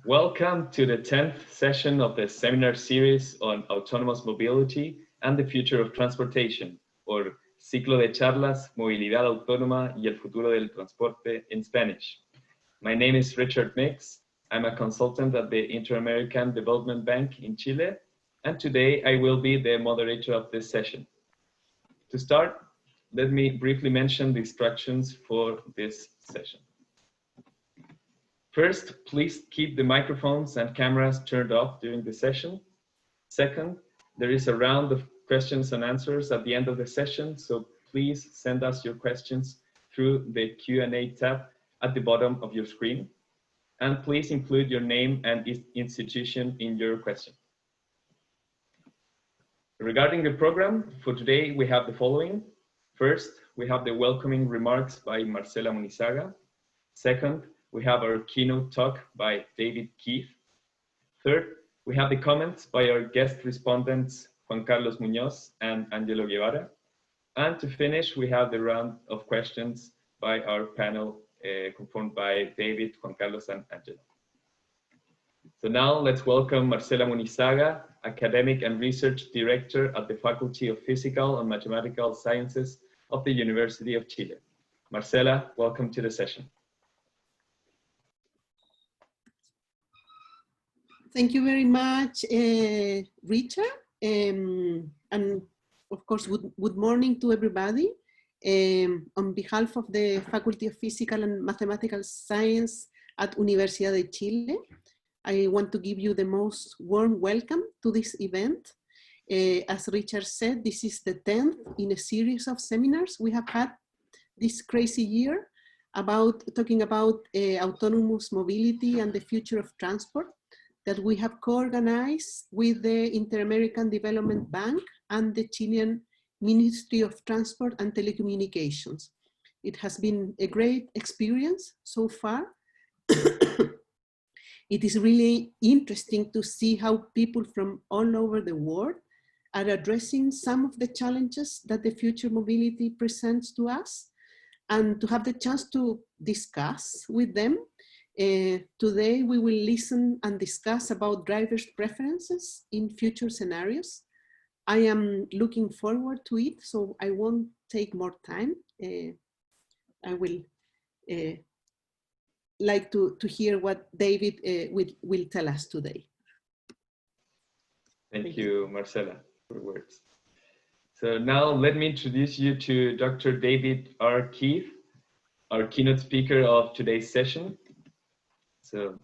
Welcome to the 10th session of the seminar series on autonomous mobility and the future of transportation, or Ciclo de Charlas, Movilidad Autónoma y el Futuro del Transporte in Spanish. My name is Richard Mix. I'm a consultant at the Inter-American Development Bank in Chile, and today I will be the moderator of this session. To start, let me briefly mention the instructions for this session. First, please keep the microphones and cameras turned off during the session. Second, there is a round of questions and answers at the end of the session, so please send us your questions through the Q&A tab at the bottom of your screen. And please include your name and institution in your question. Regarding the program, for today we have the following. First, we have the welcoming remarks by Marcela Munizaga. Second, we have our keynote talk by David Keith. Third, we have the comments by our guest respondents, Juan Carlos Muñoz and Angelo Guevara. And to finish, we have the round of questions by our panel, conformed by David, Juan Carlos, and Angelo. So now let's welcome Marcela Munizaga, Academic and Research Director at the Faculty of Physical and Mathematical Sciences of the University of Chile. Marcela, welcome to the session. Thank you very much, Richard. And of course, good morning to everybody. On behalf of the Faculty of Physical and Mathematical Science at Universidad de Chile, I want to give you the most warm welcome to this event. As Richard said, this is the 10th in a series of seminars we have had this crazy year talking about autonomous mobility and the future of transport, that we have co-organized with the Inter-American Development Bank and the Chilean Ministry of Transport and Telecommunications. It has been a great experience so far. It is really interesting to see how people from all over the world are addressing some of the challenges that the future mobility presents to us, and to have the chance to discuss with them. Today, we will listen and discuss about drivers' preferences in future scenarios. I am looking forward to it, so I won't take more time. I will like to hear what David will tell us today. Thank you, Marcela, for the words. So now let me introduce you to Dr. David R. Keith, our keynote speaker of today's session. So,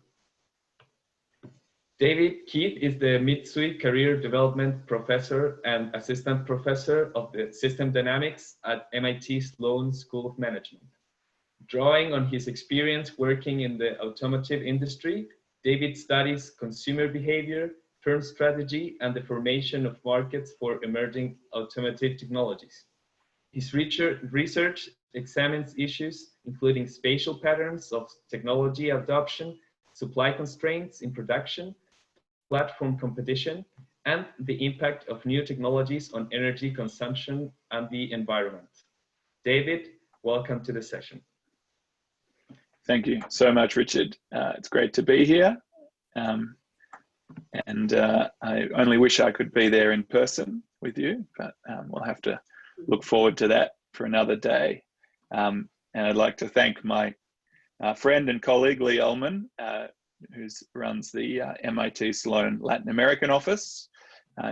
David Keith is the Mitsui Career Development Professor and Assistant Professor of the System Dynamics at MIT Sloan School of Management. Drawing on his experience working in the automotive industry, David studies consumer behavior, firm strategy, and the formation of markets for emerging automotive technologies. His research examines issues including spatial patterns of technology adoption, supply constraints in production, platform competition, and the impact of new technologies on energy consumption and the environment. David, welcome to the session. Thank you so much, Richard. It's great to be here. I only wish I could be there in person with you, but we'll have to look forward to that for another day. And I'd like to thank my friend and colleague, Lee Ullman, who runs the MIT Sloan Latin American office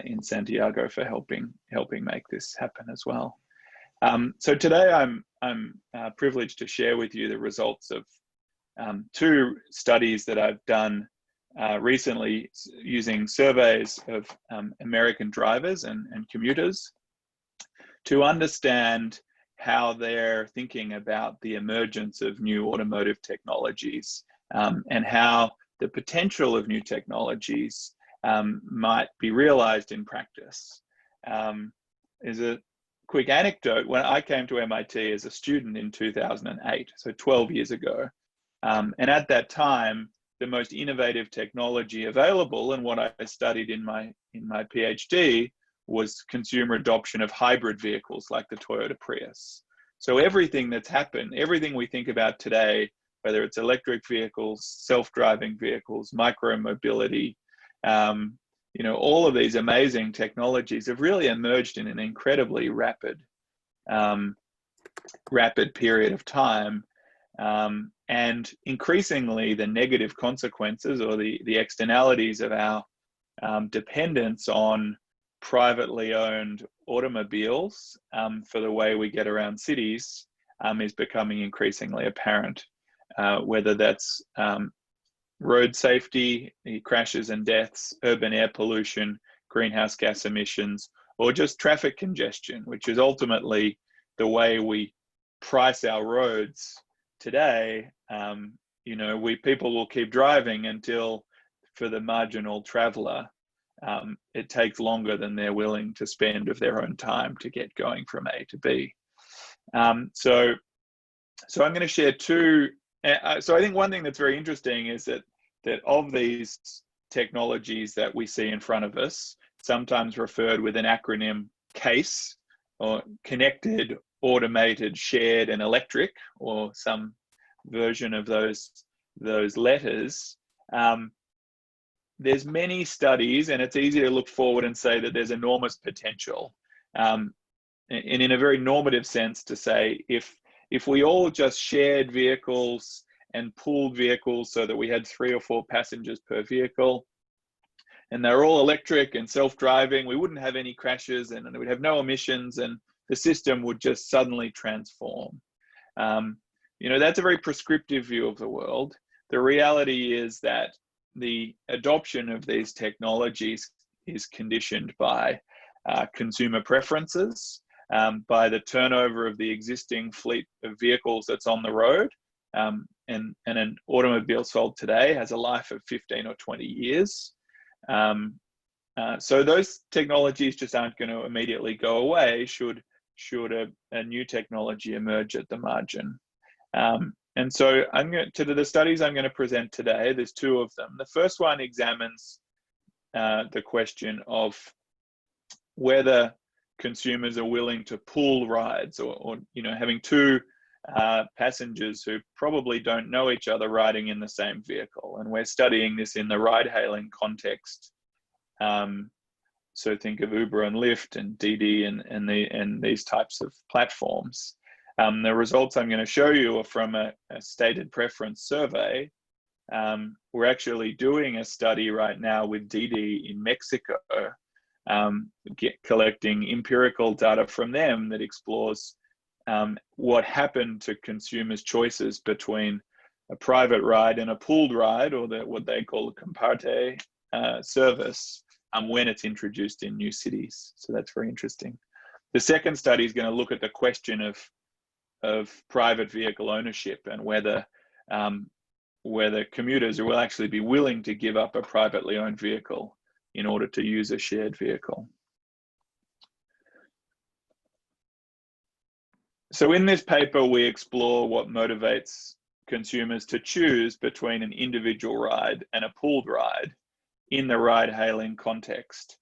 in Santiago, for helping make this happen as well. So today I'm privileged to share with you the results of two studies that I've done recently using surveys of American drivers and commuters to understand how they're thinking about the emergence of new automotive technologies and how the potential of new technologies might be realized in practice. As a quick anecdote, when I came to MIT as a student in 2008, so 12 years ago, and at that time, the most innovative technology available and what I studied in my PhD was consumer adoption of hybrid vehicles like the Toyota Prius. So everything that's happened, everything we think about today whether it's electric vehicles, self-driving vehicles, micro-mobility, you know, all of these amazing technologies have really emerged in an incredibly rapid period of time. And increasingly the negative consequences or the externalities of our dependence on privately owned automobiles for the way we get around cities is becoming increasingly apparent, whether that's road safety, crashes and deaths, urban air pollution, greenhouse gas emissions, or just traffic congestion, which is ultimately the way we price our roads today. You know, people will keep driving until, for the marginal traveler, it takes longer than they're willing to spend of their own time to get going from A to B. So I'm going to share two. So I think one thing that's very interesting is that of these technologies that we see in front of us, sometimes referred with an acronym CASE, or connected, automated, shared, and electric, or some version of those letters. There's many studies, and it's easy to look forward and say that there's enormous potential. And in a very normative sense, to say if we all just shared vehicles and pooled vehicles so that we had 3 or 4 passengers per vehicle, and they're all electric and self-driving, we wouldn't have any crashes and we'd have no emissions, and the system would just suddenly transform. You know, that's a very prescriptive view of the world. The reality is that the adoption of these technologies is conditioned by consumer preferences, by the turnover of the existing fleet of vehicles that's on the road. And an automobile sold today has a life of 15 or 20 years. So those technologies just aren't going to immediately go away should a new technology emerge at the margin. And so to the studies I'm going to present today, there's 2 of them. The first one examines the question of whether consumers are willing to pool rides, or you know, having 2 passengers who probably don't know each other riding in the same vehicle. And we're studying this in the ride-hailing context. So think of Uber and Lyft and Didi and these types of platforms. The results I'm going to show you are from a stated preference survey. We're actually doing a study right now with Didi in Mexico, collecting empirical data from them that explores what happened to consumers' choices between a private ride and a pooled ride, or what they call a comparte service, when it's introduced in new cities. So that's very interesting. The second study is going to look at the question of private vehicle ownership, and whether commuters will actually be willing to give up a privately owned vehicle in order to use a shared vehicle. So in this paper, we explore what motivates consumers to choose between an individual ride and a pooled ride in the ride-hailing context.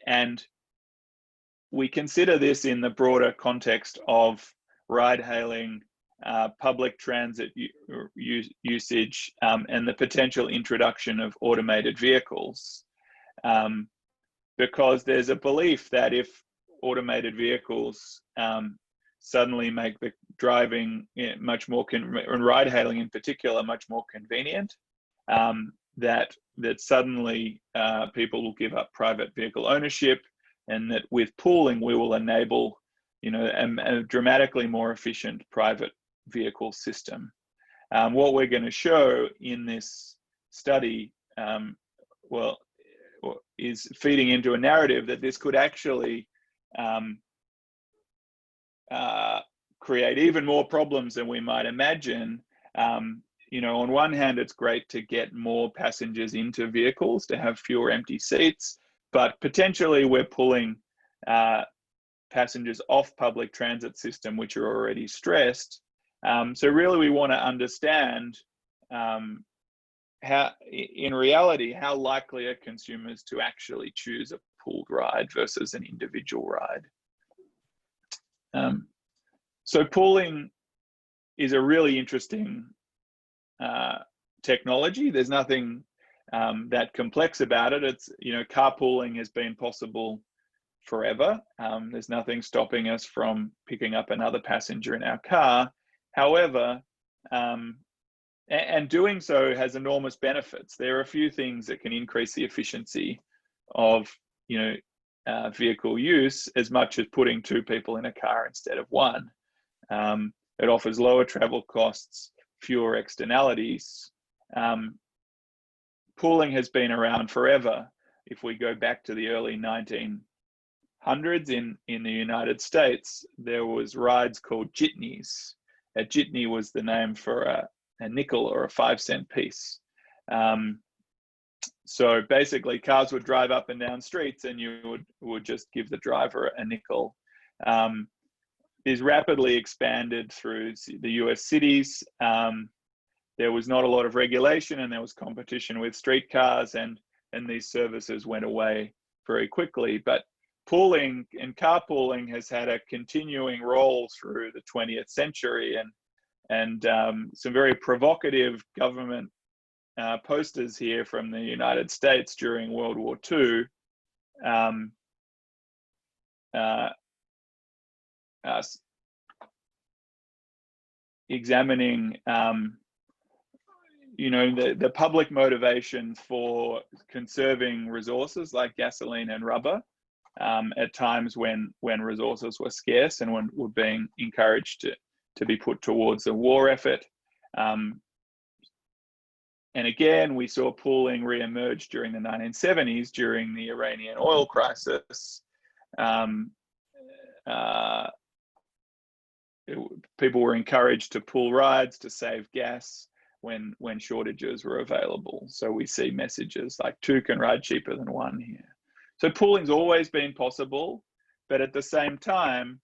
And we consider this in the broader context of ride-hailing, public transit usage, and the potential introduction of automated vehicles. Because there's a belief that if automated vehicles suddenly make the driving much more, and ride-hailing in particular, much more convenient, that suddenly people will give up private vehicle ownership, and that with pooling we will enable, you know, a dramatically more efficient private vehicle system. What we're going to show in this study, is feeding into a narrative that this could actually create even more problems than we might imagine. You know, on one hand, it's great to get more passengers into vehicles, to have fewer empty seats, but potentially we're pulling passengers off public transit system, which are already stressed. So really we want to understand how, in reality, how likely are consumers to actually choose a pooled ride versus an individual ride. So pooling is a really interesting technology. There's nothing that complex about it. It's, carpooling has been possible forever. There's nothing stopping us from picking up another passenger in our car. However, and doing so has enormous benefits. There are a few things that can increase the efficiency of, vehicle use as much as putting two people in a car instead of one. It offers lower travel costs, fewer externalities. Pooling has been around forever. If we go back to the early 1900s in the United States, there was rides called jitneys. A jitney was the name for a nickel or a 5-cent piece. So basically cars would drive up and down streets and you would just give the driver a nickel. These rapidly expanded through the US cities. There was not a lot of regulation and there was competition with streetcars, and these services went away very quickly. But pooling and carpooling has had a continuing role through the 20th century, and some very provocative government posters here from the United States during World War II examining the public motivation for conserving resources like gasoline and rubber at times when resources were scarce and when were being encouraged to be put towards the war effort. And again, we saw pooling re-emerge during the 1970s during the Iranian oil crisis. People were encouraged to pool rides to save gas when shortages were available. So we see messages like two can ride cheaper than one here. So pooling's always been possible, but at the same time,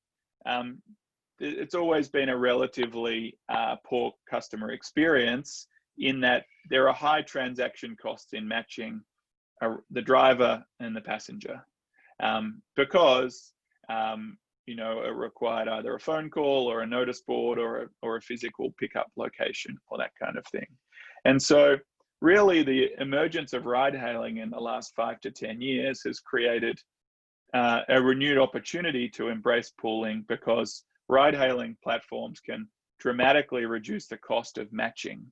it's always been a relatively poor customer experience in that there are high transaction costs in matching the driver and the passenger because it required either a phone call or a notice board or a physical pickup location or that kind of thing. And so really the emergence of ride hailing in the last 5 to 10 years has created a renewed opportunity to embrace pooling because ride hailing platforms can dramatically reduce the cost of matching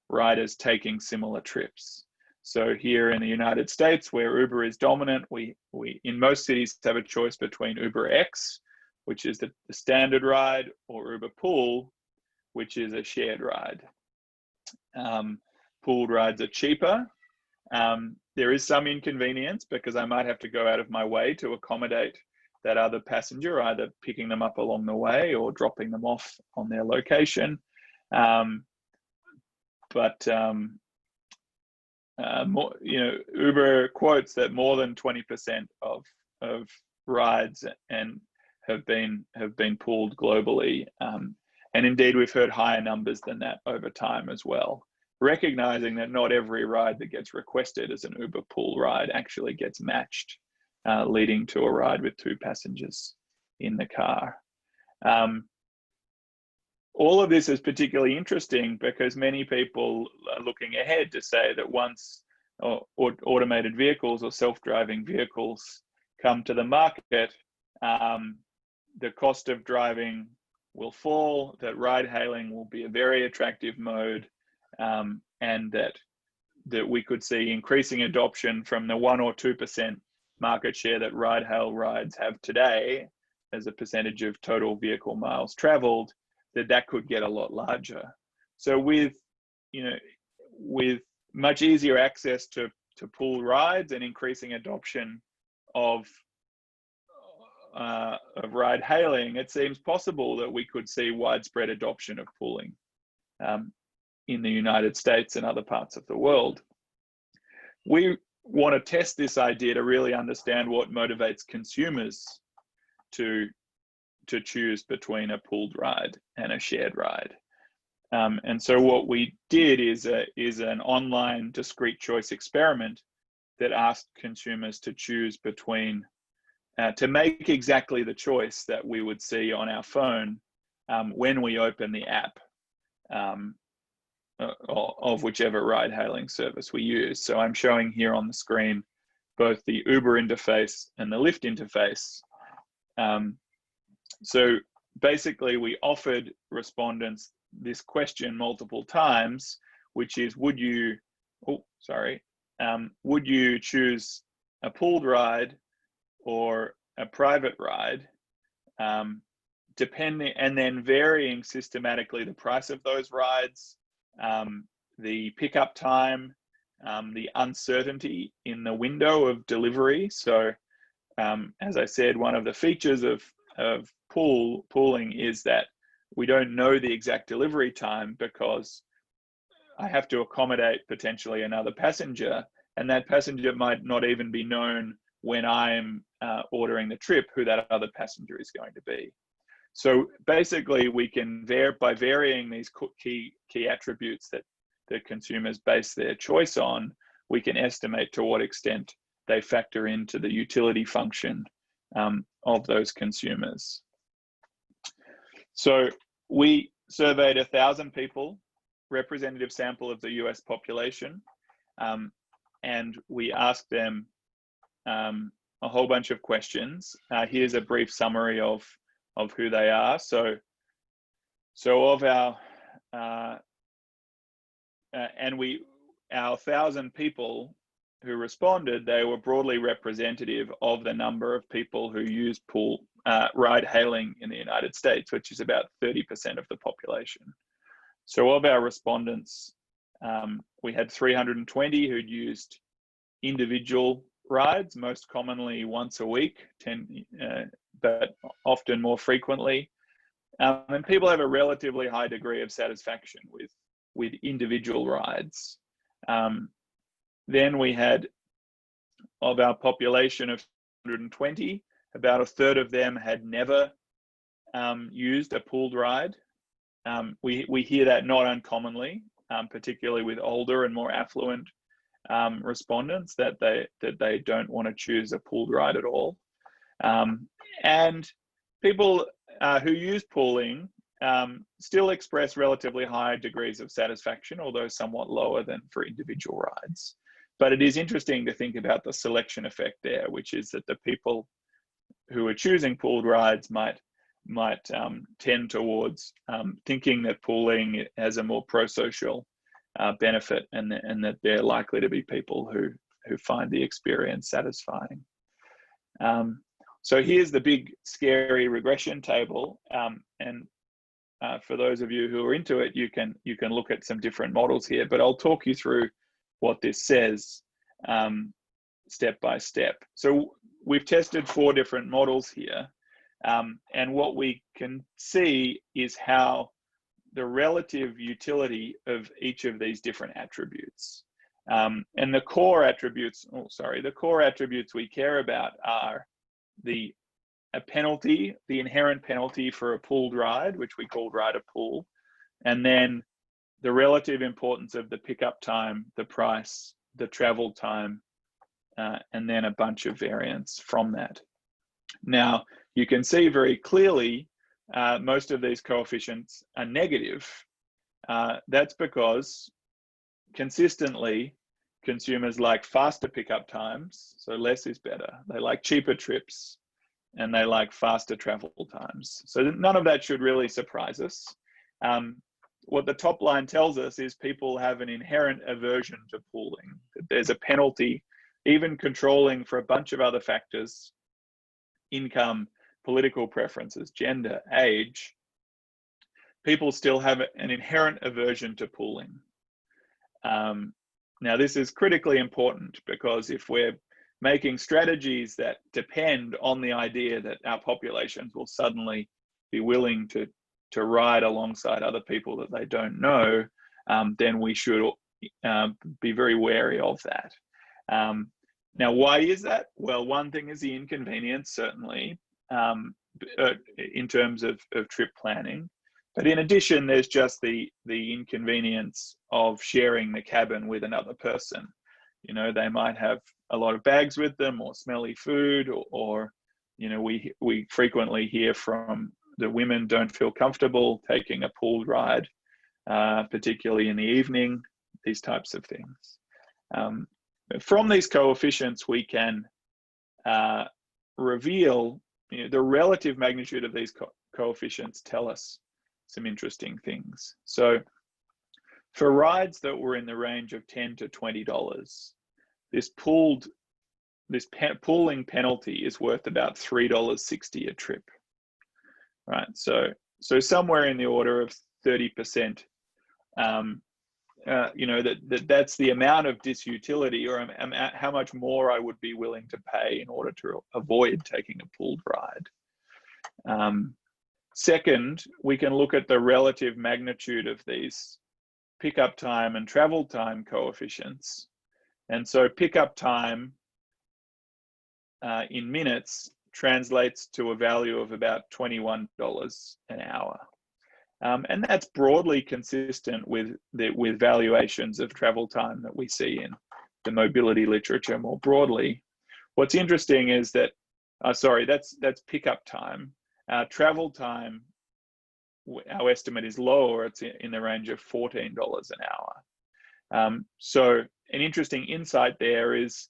riders taking similar trips. So here in the United States, where Uber is dominant, we in most cities have a choice between Uber X, which is the standard ride, or Uber Pool, which is a shared ride. Pooled rides are cheaper. There is some inconvenience because I might have to go out of my way to accommodate that other passenger, either picking them up along the way or dropping them off on their location. But Uber quotes that more than 20% of rides and have been pooled globally, and indeed we've heard higher numbers than that over time as well. Recognizing that not every ride that gets requested as an Uber pool ride actually gets matched, leading to a ride with two passengers in the car. All of this is particularly interesting because many people are looking ahead to say that once automated vehicles or self-driving vehicles come to the market, the cost of driving will fall, that ride hailing will be a very attractive mode, and that we could see increasing adoption from the 1 or 2% market share that ride hail rides have today as a percentage of total vehicle miles traveled, that could get a lot larger. So with much easier access to pool rides and increasing adoption of ride hailing, it seems possible that we could see widespread adoption of pooling in the United States and other parts of the world. We want to test this idea to really understand what motivates consumers to choose between a pooled ride and a shared ride. And so what we did is an online discrete choice experiment that asked consumers to choose between, to make exactly the choice that we would see on our phone when we open the app of whichever ride-hailing service we use. So I'm showing here on the screen both the Uber interface and the Lyft interface. So basically, we offered respondents this question multiple times, which is, would you choose a pooled ride or a private ride, depending, and then varying systematically the price of those rides, the pickup time, the uncertainty in the window of delivery. So as I said, one of the features of pooling is that we don't know the exact delivery time, because I have to accommodate potentially another passenger, and that passenger might not even be known when I'm ordering the trip who that other passenger is going to be. So basically, we can by varying these key attributes that the consumers base their choice on, we can estimate to what extent they factor into the utility function of those consumers. So we surveyed 1,000 people, representative sample of the US population, and we asked them a whole bunch of questions. Here's a brief summary of who they are. So of our 1,000 people who responded, they were broadly representative of the number of people who use ride hailing in the United States, which is about 30% of the population. So of our respondents, we had 320 who'd used individual rides, most commonly once a week, but often more frequently. And people have a relatively high degree of satisfaction with individual rides. Then we had, of our population of 120, about a third of them had never used a pooled ride. We hear that not uncommonly, particularly with older and more affluent respondents, that they don't want to choose a pooled ride at all. And people who use pooling still express relatively high degrees of satisfaction, although somewhat lower than for individual rides. But it is interesting to think about the selection effect there, which is that the people who are choosing pooled rides might tend towards thinking that pooling has a more pro-social benefit, and that they're likely to be people who find the experience satisfying. So here's the big scary regression table, and for those of you who are into it, you can look at some different models here, but I'll talk you through what this says step by step. So we've tested 4 different models here, and what we can see is how the relative utility of each of these different attributes. And the core attributes we care about are the inherent penalty for a pooled ride, which we call ride a pool, and then the relative importance of the pickup time, the price, the travel time, and then a bunch of variants from that. Now, you can see very clearly most of these coefficients are negative. That's because consistently consumers like faster pickup times, so less is better. They like cheaper trips, and they like faster travel times. So none of that should really surprise us. What the top line tells us is people have an inherent aversion to pooling. There's a penalty, even controlling for a bunch of other factors, income, political preferences, gender, age. People still have an inherent aversion to pooling. Now, this is critically important, because if we're making strategies that depend on the idea that our populations will suddenly be willing to ride alongside other people that they don't know, then we should be very wary of that. Now, why is that? Well, one thing is the inconvenience, certainly, in terms of trip planning. But in addition, there's just the inconvenience of sharing the cabin with another person. You know, they might have a lot of bags with them, or smelly food, or you know, we frequently hear from the women don't feel comfortable taking a pooled ride particularly in the evening, these types of things. From these coefficients, we can reveal, the relative magnitude of these coefficients tell us some interesting things. So for rides that were in the range of $10 to $20, this pooling penalty is worth about $3.60 a trip, right? So somewhere in the order of 30%. That's the amount of disutility, or how much more I would be willing to pay in order to avoid taking a pooled ride. Second, we can look at the relative magnitude of these pickup time and travel time coefficients. And so pickup time in minutes translates to a value of about $21 an hour. And that's broadly consistent with valuations of travel time that we see in the mobility literature more broadly. What's interesting is that, that's pickup time. Travel time, our estimate is lower. It's in the range of $14 an hour. So an interesting insight there is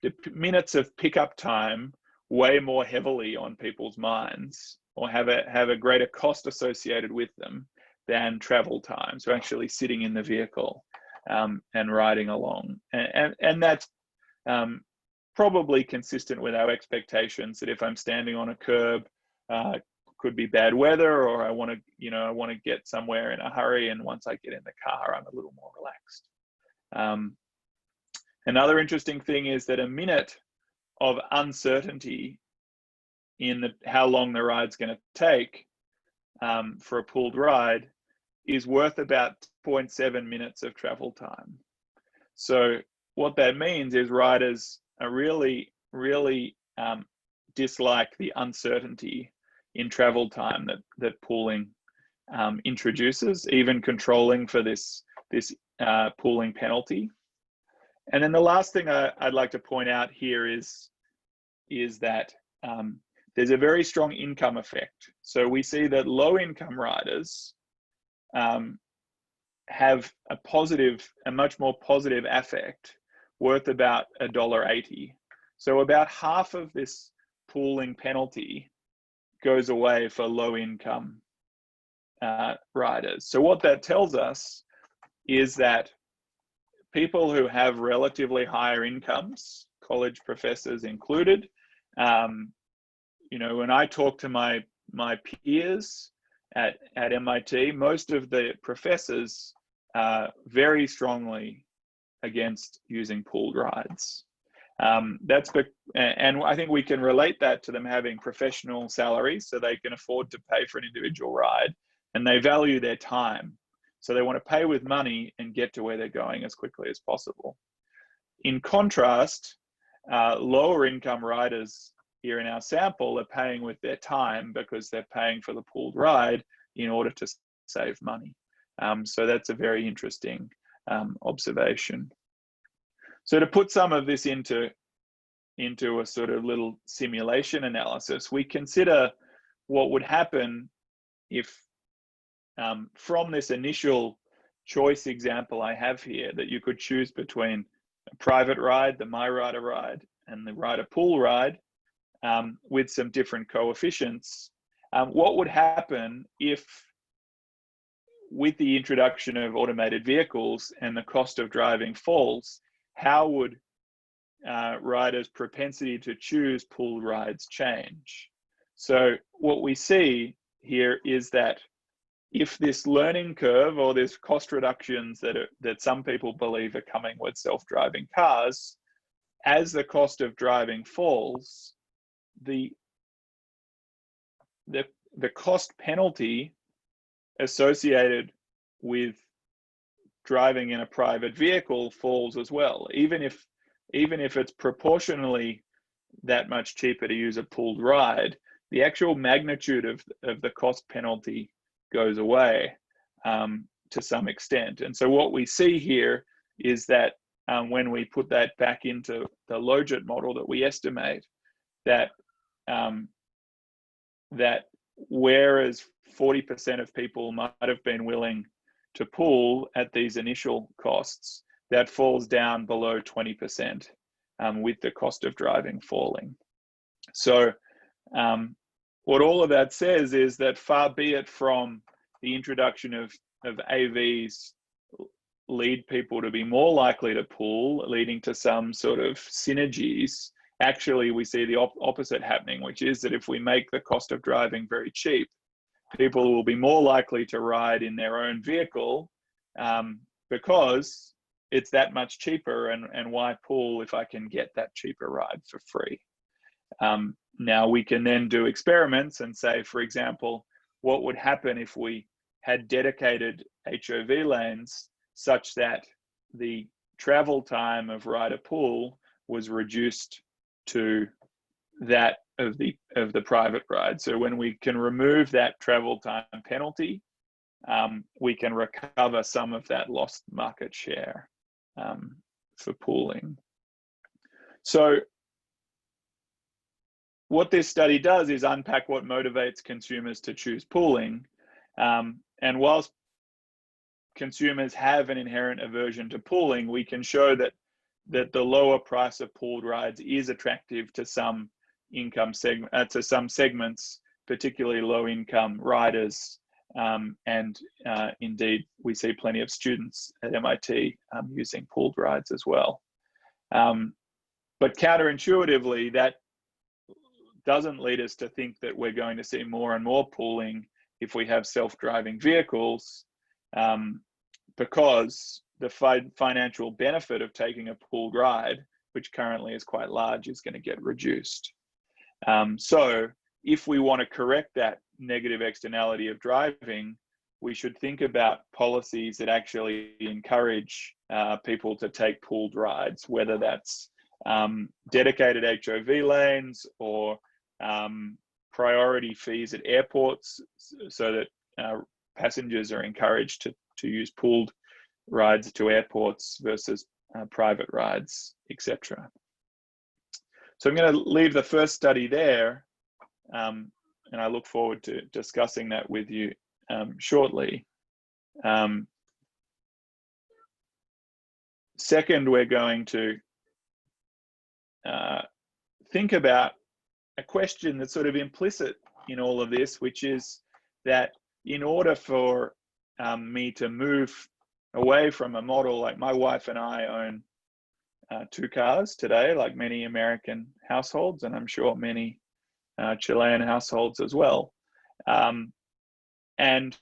the minutes of pickup time weigh more heavily on people's minds, or have a greater cost associated with them than travel time. So actually sitting in the vehicle and riding along. And that's probably consistent with our expectations that if I'm standing on a curb, could be bad weather, or I want to get somewhere in a hurry, and once I get in the car, I'm a little more relaxed. Another interesting thing is that a minute of uncertainty in how long the ride's going to take for a pooled ride is worth about 0.7 minutes of travel time. So what that means is riders are really dislike the uncertainty in travel time that pooling introduces, even controlling for this pooling penalty. And then the last thing I'd like to point out here is that there's a very strong income effect. So we see that low-income riders have a much more positive affect worth about $1.80. So about half of this pooling penalty goes away for low-income riders. So what that tells us is that people who have relatively higher incomes, college professors included, when I talk to my peers at MIT, most of the professors are very strongly against using pooled rides. And I think we can relate that to them having professional salaries, so they can afford to pay for an individual ride, and they value their time. So they want to pay with money and get to where they're going as quickly as possible. In contrast, lower income riders here in our sample are paying with their time because they're paying for the pooled ride in order to save money. So that's a very interesting observation. So to put some of this into a sort of little simulation analysis, we consider what would happen if from this initial choice example I have here, that you could choose between a private ride, the MyRider ride, and the Rider Pool ride with some different coefficients. What would happen if, with the introduction of automated vehicles and the cost of driving falls, how would riders' propensity to choose pooled rides change? So what we see here is that if this learning curve, or this cost reductions that some people believe are coming with self-driving cars, as the cost of driving falls, the cost penalty associated with driving in a private vehicle falls as well. Even if it's proportionally that much cheaper to use a pooled ride, the actual magnitude of the cost penalty goes away to some extent. And so what we see here is that when we put that back into the Logit model that we estimate, that whereas 40% of people might have been willing to pool at these initial costs, that falls down below 20% with the cost of driving falling. So what all of that says is that far be it from the introduction of AVs lead people to be more likely to pool, leading to some sort of synergies. Actually, we see the opposite happening, which is that if we make the cost of driving very cheap, people will be more likely to ride in their own vehicle because it's that much cheaper, and why pool if I can get that cheaper ride for free? Now we can then do experiments and say, for example, what would happen if we had dedicated HOV lanes such that the travel time of rider pool was reduced to that of the private ride. So when we can remove that travel time penalty, we can recover some of that lost market share for pooling. So what this study does is unpack what motivates consumers to choose pooling. And whilst consumers have an inherent aversion to pooling, we can show that the lower price of pooled rides is attractive to some income segment, to some segments, particularly low-income riders. And indeed, we see plenty of students at MIT using pooled rides as well. But counterintuitively, that doesn't lead us to think that we're going to see more and more pooling if we have self-driving vehicles, because the financial benefit of taking a pooled ride, which currently is quite large, is going to get reduced. So if we want to correct that negative externality of driving, we should think about policies that actually encourage people to take pooled rides, whether that's dedicated HOV lanes or priority fees at airports, so that passengers are encouraged to use pooled rides to airports versus private rides, etc. So I'm going to leave the first study there, and I look forward to discussing that with you shortly. Second, we're going to think about a question that's sort of implicit in all of this, which is that in order for me to move away from a model, like my wife and I own 2 cars today, like many American households, and I'm sure many Chilean households as well. And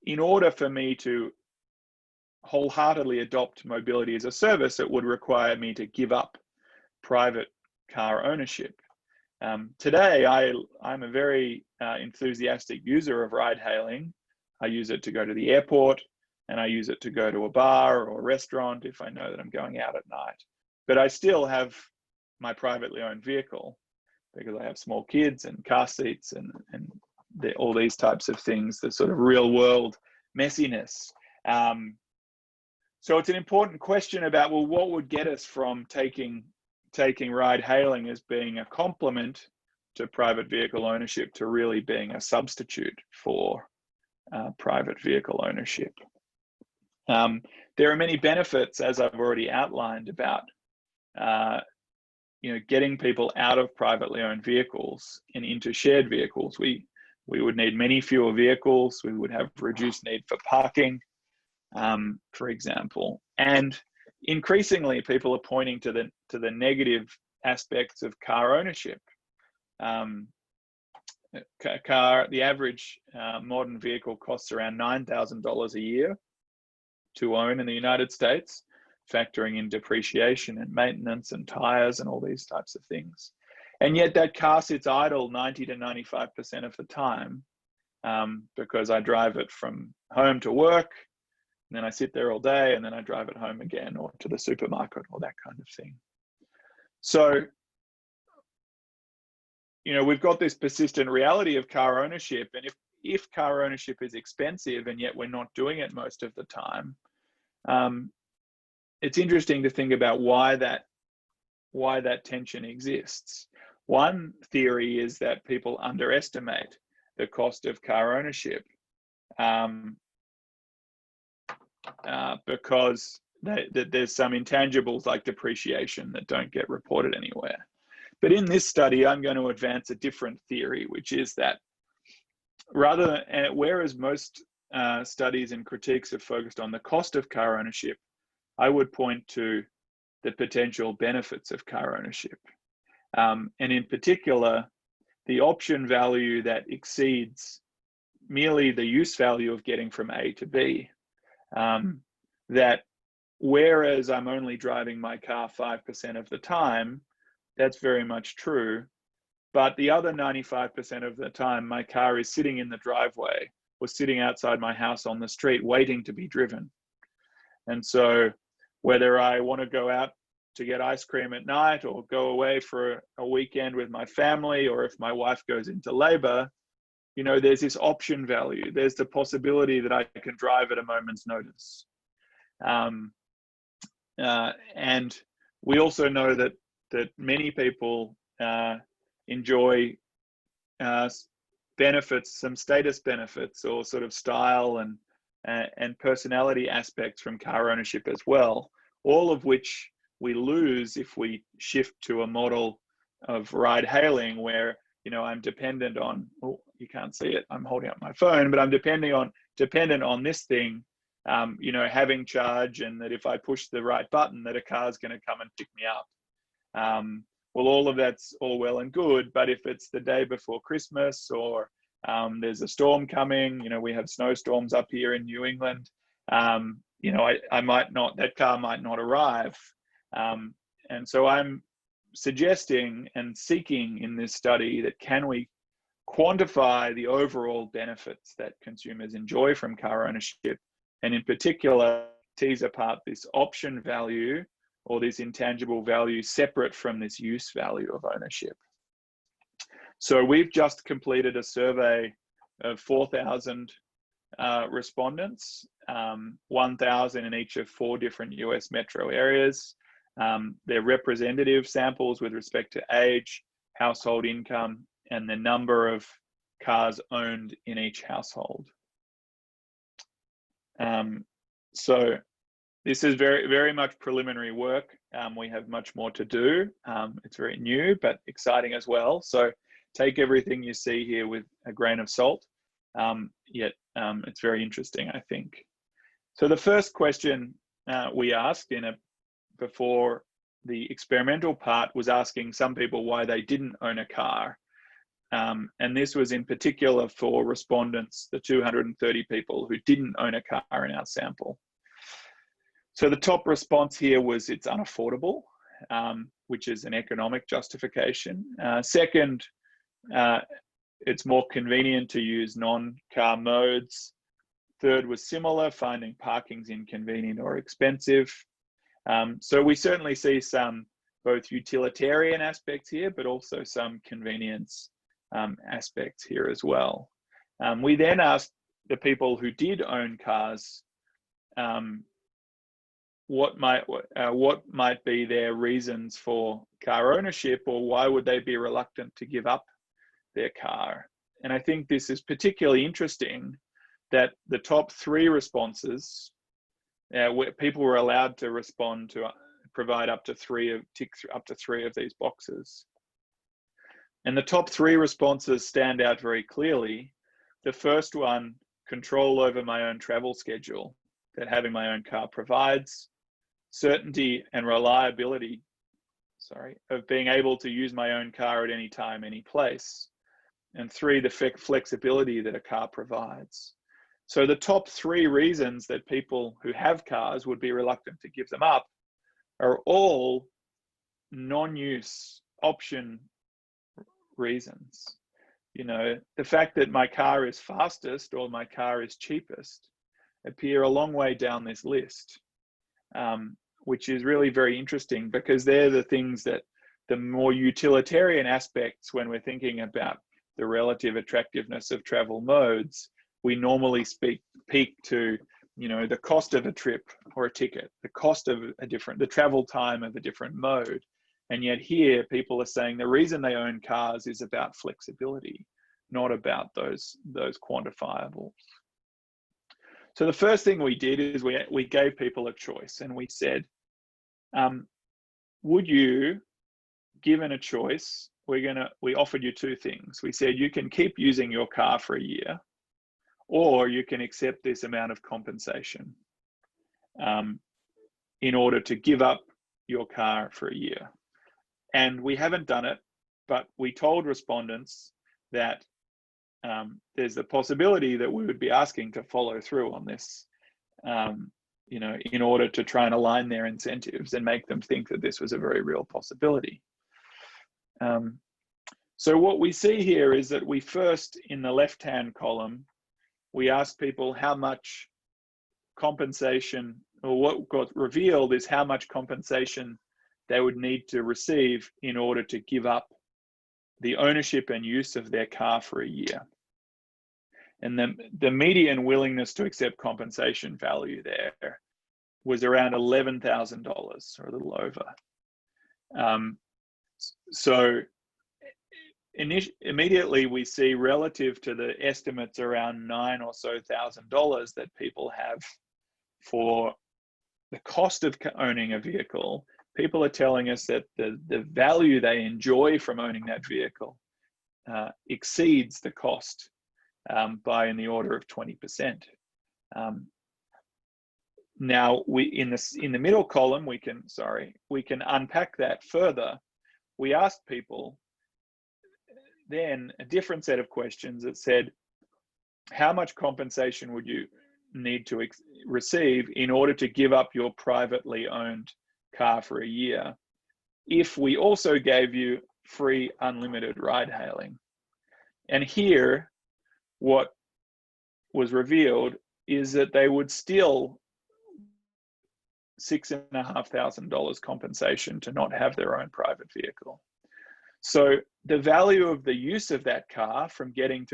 in order for me to wholeheartedly adopt mobility as a service, it would require me to give up private car ownership. Today, I'm a very enthusiastic user of ride hailing. I use it to go to the airport, and I use it to go to a bar or a restaurant if I know that I'm going out at night. But I still have my privately owned vehicle because I have small kids and car seats and all these types of things, the sort of real world messiness. So it's an important question about, well, what would get us from taking ride hailing as being a complement to private vehicle ownership to really being a substitute for private vehicle ownership. There are many benefits, as I've already outlined, about getting people out of privately owned vehicles and into shared vehicles. We would need many fewer vehicles. We would have reduced need for parking, for example. And increasingly, people are pointing to the negative aspects of car ownership. The average modern vehicle costs around $9,000 a year to own in the United States, factoring in depreciation and maintenance and tires and all these types of things. And yet that car sits idle 90 to 95% of the time because I drive it from home to work, and then I sit there all day, and then I drive it home again or to the supermarket or that kind of thing. So, we've got this persistent reality of car ownership, and if car ownership is expensive and yet we're not doing it most of the time, it's interesting to think about why that tension exists. One theory is that people underestimate the cost of car ownership, because there's some intangibles like depreciation that don't get reported anywhere. But in this study, I'm going to advance a different theory, which is that whereas most studies and critiques have focused on the cost of car ownership, I would point to the potential benefits of car ownership. And in particular, the option value that exceeds merely the use value of getting from A to B. That whereas I'm only driving my car 5% of the time, that's very much true. But the other 95% of the time, my car is sitting in the driveway or sitting outside my house on the street waiting to be driven. And so whether I want to go out to get ice cream at night or go away for a weekend with my family, or if my wife goes into labor, you know, there's this option value. There's the possibility that I can drive at a moment's notice. And we also know that many people enjoy benefits, some status benefits, or sort of style and personality aspects from car ownership as well, all of which we lose if we shift to a model of ride hailing where, you know, I'm dependent on, oh, you can't see it, I'm holding up my phone, but I'm dependent on this thing, you know, having charge, and that if I push the right button, that a car's going to come and pick me up. Well, all of that's all well and good, but if it's the day before Christmas, or there's a storm coming, you know, we have snowstorms up here in New England, you know, that car might not arrive. And so I'm suggesting and seeking in this study that can we quantify the overall benefits that consumers enjoy from car ownership, and in particular tease apart this option value or this intangible value separate from this use value of ownership. So we've just completed a survey of 4,000 respondents, 1,000 in each of 4 different US metro areas. They're representative samples with respect to age, household income, and the number of cars owned in each household. So this is very, very much preliminary work. We have much more to do. It's very new, but exciting as well. So take everything you see here with a grain of salt. Yet it's very interesting, I think. So the first question we asked before the experimental part was asking some people why they didn't own a car. And this was in particular for respondents, the 230 people who didn't own a car in our sample. So the top response here was it's unaffordable, which is an economic justification. Second, it's more convenient to use non-car modes. Third was similar, finding parking's inconvenient or expensive. So we certainly see some both utilitarian aspects here, but also some convenience aspects here as well. We then asked the people who did own cars what might be their reasons for car ownership, or why would they be reluctant to give up their car. And I think this is particularly interesting that the top 3 responses, where people were allowed to respond to provide tick up to 3 of these boxes. And the top 3 responses stand out very clearly. The first one, control over my own travel schedule, that having my own car provides. Certainty and reliability, of being able to use my own car at any time, any place. And 3, the flexibility that a car provides. So the top 3 reasons that people who have cars would be reluctant to give them up are all non-use option reasons. You know, the fact that my car is fastest or my car is cheapest appear a long way down this list, which is really very interesting, because they're the things that the more utilitarian aspects, when we're thinking about the relative attractiveness of travel modes, we normally peak to, you know, the cost of a trip or a ticket, the cost of the travel time of a different mode. And yet here people are saying the reason they own cars is about flexibility, not about those quantifiables. So the first thing we did is we gave people a choice, and we said, would you, given a choice, we offered you two things. We said you can keep using your car for a year, or you can accept this amount of compensation in order to give up your car for a year. And we haven't done it, but we told respondents that there's the possibility that we would be asking to follow through on this, you know, in order to try and align their incentives and make them think that this was a very real possibility. So what we see here is that we first, in the left-hand column, we asked people how much compensation, or what got revealed is how much compensation they would need to receive in order to give up the ownership and use of their car for a year. And the median willingness to accept compensation value there was around $11,000, or a little over. So immediately we see, relative to the estimates, around $9,000 or so that people have for the cost of owning a vehicle, people are telling us that the value they enjoy from owning that vehicle exceeds the cost by in the order of 20%. Now, in the middle column, we can unpack that further. We asked people then a different set of questions that said, how much compensation would you need to receive in order to give up your privately owned car for a year if we also gave you free unlimited ride hailing? And here, what was revealed is that they would still $6,500 compensation to not have their own private vehicle. So the value of the use of that car from getting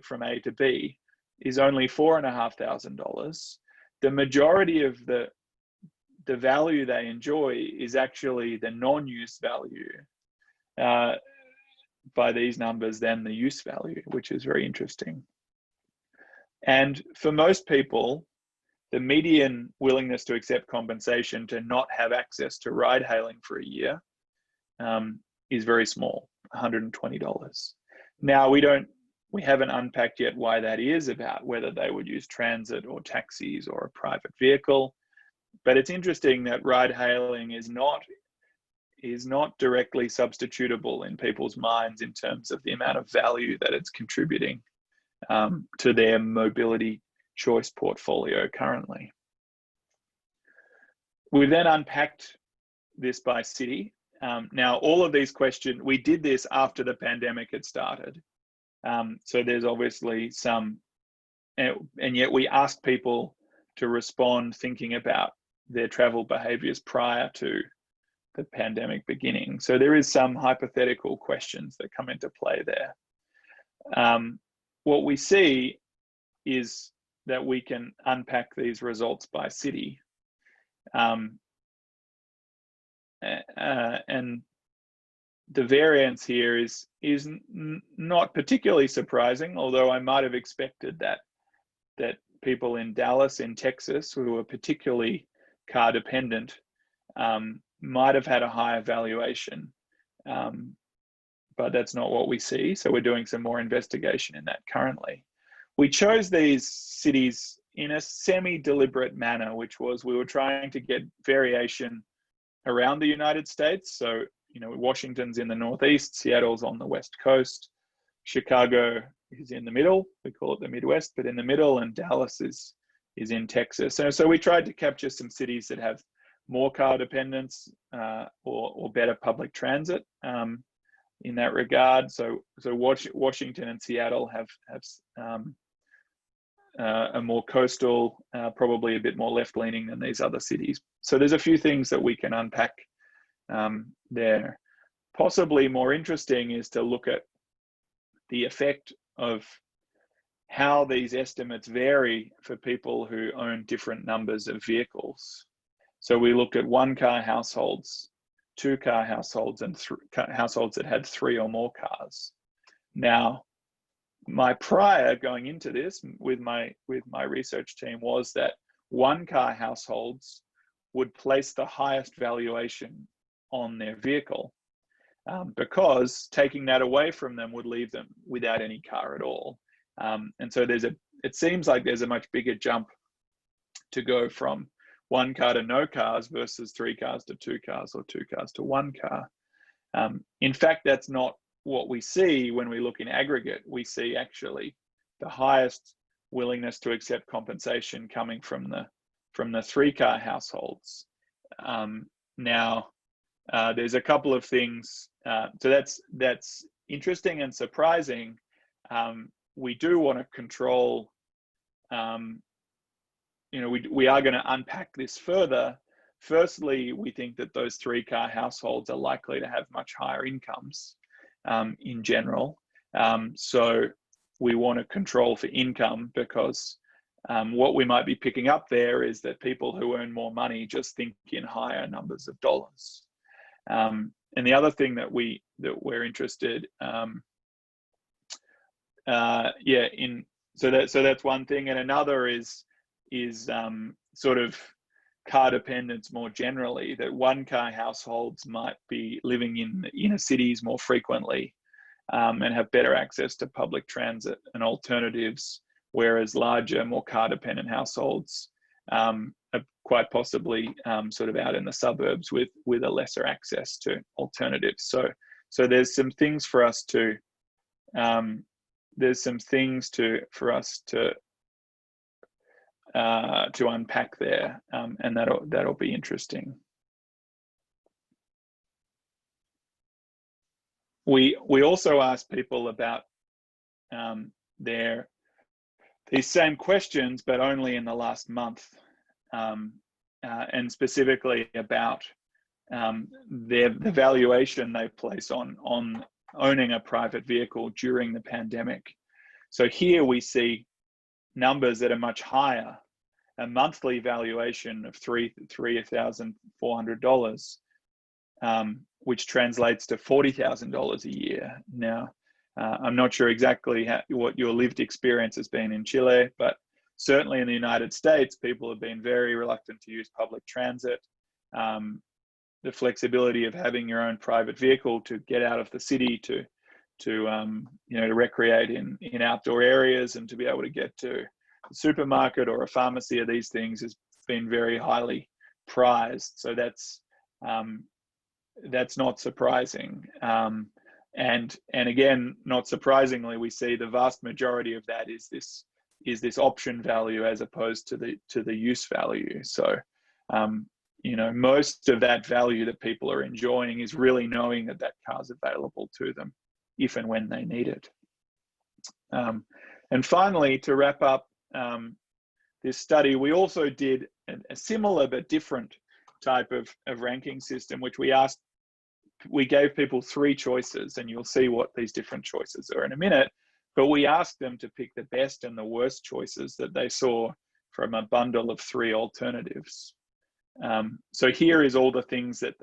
from A to B is only $4,500. The majority of the value they enjoy is actually the non-use value by these numbers than the use value, which is very interesting. And for most people, the median willingness to accept compensation to not have access to ride hailing for a year is very small, $120. Now, we haven't unpacked yet why that is, about whether they would use transit or taxis or a private vehicle. But it's interesting that ride hailing is not directly substitutable in people's minds in terms of the amount of value that it's contributing to their mobility choice portfolio currently. We then unpacked this by city. Now, all of these questions, we did this after the pandemic had started. So there's obviously some, and yet we asked people to respond thinking about their travel behaviors prior to the pandemic beginning. So there is some hypothetical questions that come into play there. What we see is that we can unpack these results by city. And the variance here is not particularly surprising, although I might have expected that people in Dallas, in Texas, who are particularly car dependent, might have had a higher valuation, but that's not what we see. So we're doing some more investigation in that currently. We chose these cities in a semi-deliberate manner, which was we were trying to get variation around the United States. So, you know, Washington's in the Northeast, Seattle's on the West Coast, Chicago is in the middle, we call it the Midwest, but in the middle, and Dallas is in Texas. So we tried to capture some cities that have more car dependence or better public transit in that regard. So Washington and Seattle have a more coastal, probably a bit more left-leaning than these other cities. So there's a few things that we can unpack there. Possibly more interesting is to look at the effect of how these estimates vary for people who own different numbers of vehicles. So we looked at one-car households, two-car households, and households that had 3 or more cars. Now, my prior going into this with my research team was that one car households would place the highest valuation on their vehicle, because taking that away from them would leave them without any car at all. And so it seems like there's a much bigger jump to go from one car to no cars versus 3 cars to 2 cars or 2 cars to 1 car. In fact, that's not what we see when we look in aggregate. We see actually the highest willingness to accept compensation coming from the 3-car households. Now, there's a couple of things. So that's interesting and surprising. We do want to control. We are going to unpack this further. Firstly, we think that those 3-car households are likely to have much higher incomes in general. So we want to control for income, because what we might be picking up there is that people who earn more money just think in higher numbers of dollars. And the other thing that we're interested, so that's one thing, and another is sort of car dependence more generally, that 1-car households might be living in inner cities more frequently and have better access to public transit and alternatives, whereas larger, more car dependent households are quite possibly sort of out in the suburbs with a lesser access to alternatives. So there's some things for us to unpack there, and that'll be interesting. We also asked people about these same questions, but only in the last month, and specifically about the valuation they place on owning a private vehicle during the pandemic. So here we see numbers that are much higher, a monthly valuation of $3,400, which translates to $40,000 a year. Now, I'm not sure exactly what your lived experience has been in Chile, but certainly in the United States, people have been very reluctant to use public transit. The flexibility of having your own private vehicle to get out of the city to recreate in outdoor areas and to be able to get to a supermarket or a pharmacy or these things has been very highly prized. So that's not surprising. And again, not surprisingly, we see the vast majority of that is this option value as opposed to the use value. So most of that value that people are enjoying is really knowing that car's available to them if and when they need it. And finally, to wrap up this study, we also did a similar but different type of ranking system, which we gave people 3 choices, and you'll see what these different choices are in a minute, but we asked them to pick the best and the worst choices that they saw from a bundle of 3 alternatives. So here is all the things that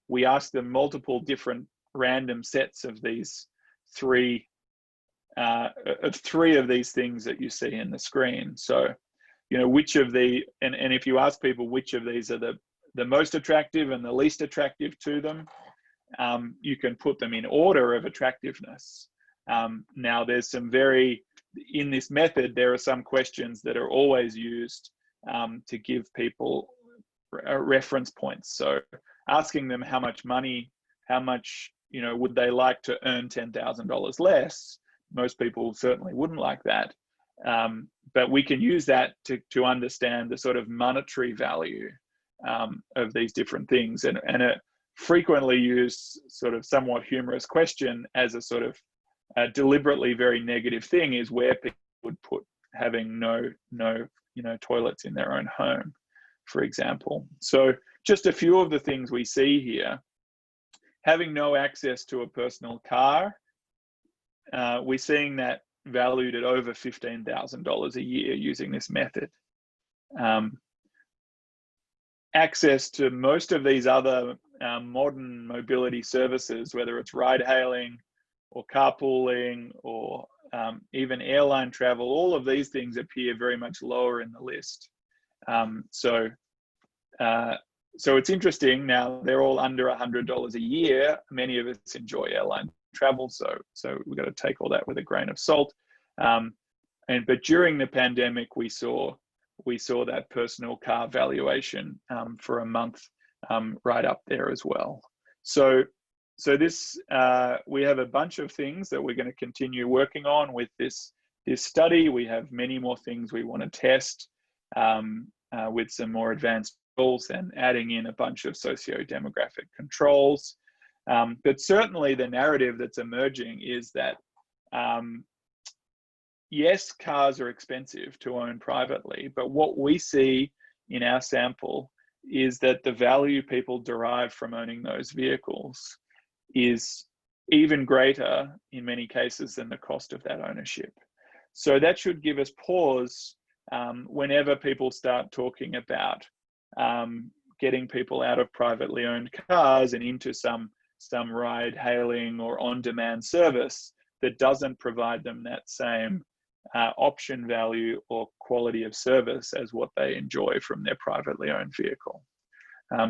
we asked them multiple different random sets of these 3 of these things that you see in the screen. So, which of the, and if you ask people which of these are the most attractive and the least attractive to them, you can put them in order of attractiveness. Now there's in this method, there are some questions that are always used to give people reference points. So asking them how much would they like to earn $10,000 less? Most people certainly wouldn't like that. But we can use that to understand the sort of monetary value of these different things. And a frequently used sort of somewhat humorous question as a sort of deliberately very negative thing is where people would put having no toilets in their own home, for example. So just a few of the things we see here. Having no access to a personal car, we're seeing that valued at over $15,000 a year using this method. Access to most of these other modern mobility services, whether it's ride hailing or carpooling or even airline travel, all of these things appear very much lower in the list. So it's interesting. Now they're all under $100 a year. Many of us enjoy airline travel, so we've got to take all that with a grain of salt. But during the pandemic, we saw that personal car valuation for a month right up there as well. So this we have a bunch of things that we're going to continue working on with this study. We have many more things we want to test with some more advanced tools and adding in a bunch of socio-demographic controls. But certainly the narrative that's emerging is that yes, cars are expensive to own privately, but what we see in our sample is that the value people derive from owning those vehicles is even greater in many cases than the cost of that ownership. So that should give us pause whenever people start talking about getting people out of privately owned cars and into some ride hailing or on-demand service that doesn't provide them that same option value or quality of service as what they enjoy from their privately owned vehicle.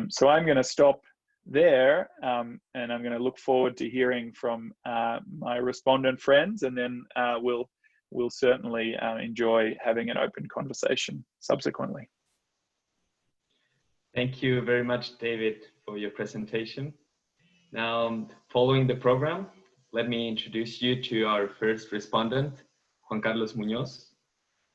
So I'm going to stop there, and I'm going to look forward to hearing from my respondent friends, and then we'll certainly enjoy having an open conversation subsequently. Thank you very much, David, for your presentation. Now, following the program, let me introduce you to our first respondent, Juan Carlos Muñoz.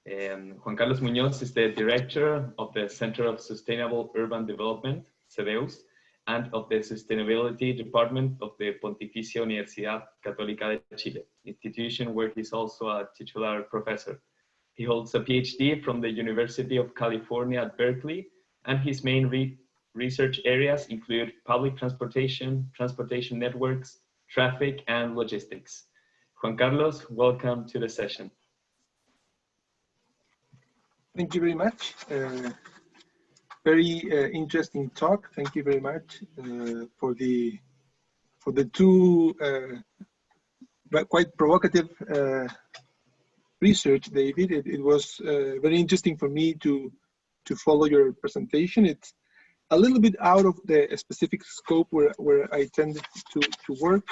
Juan Carlos Muñoz is the Director of the Center of Sustainable Urban Development, CEDEUS, and of the Sustainability Department of the Pontificia Universidad Católica de Chile, institution where he's also a titular professor. He holds a PhD from the University of California at Berkeley, and his main research areas include public transportation, transportation networks, traffic, and logistics. Juan Carlos, welcome to the session. Thank you very much. Very interesting talk. Thank you very much for the two but quite provocative research, David. It was very interesting for me to follow your presentation. It's a little bit out of the specific scope where I tended to work,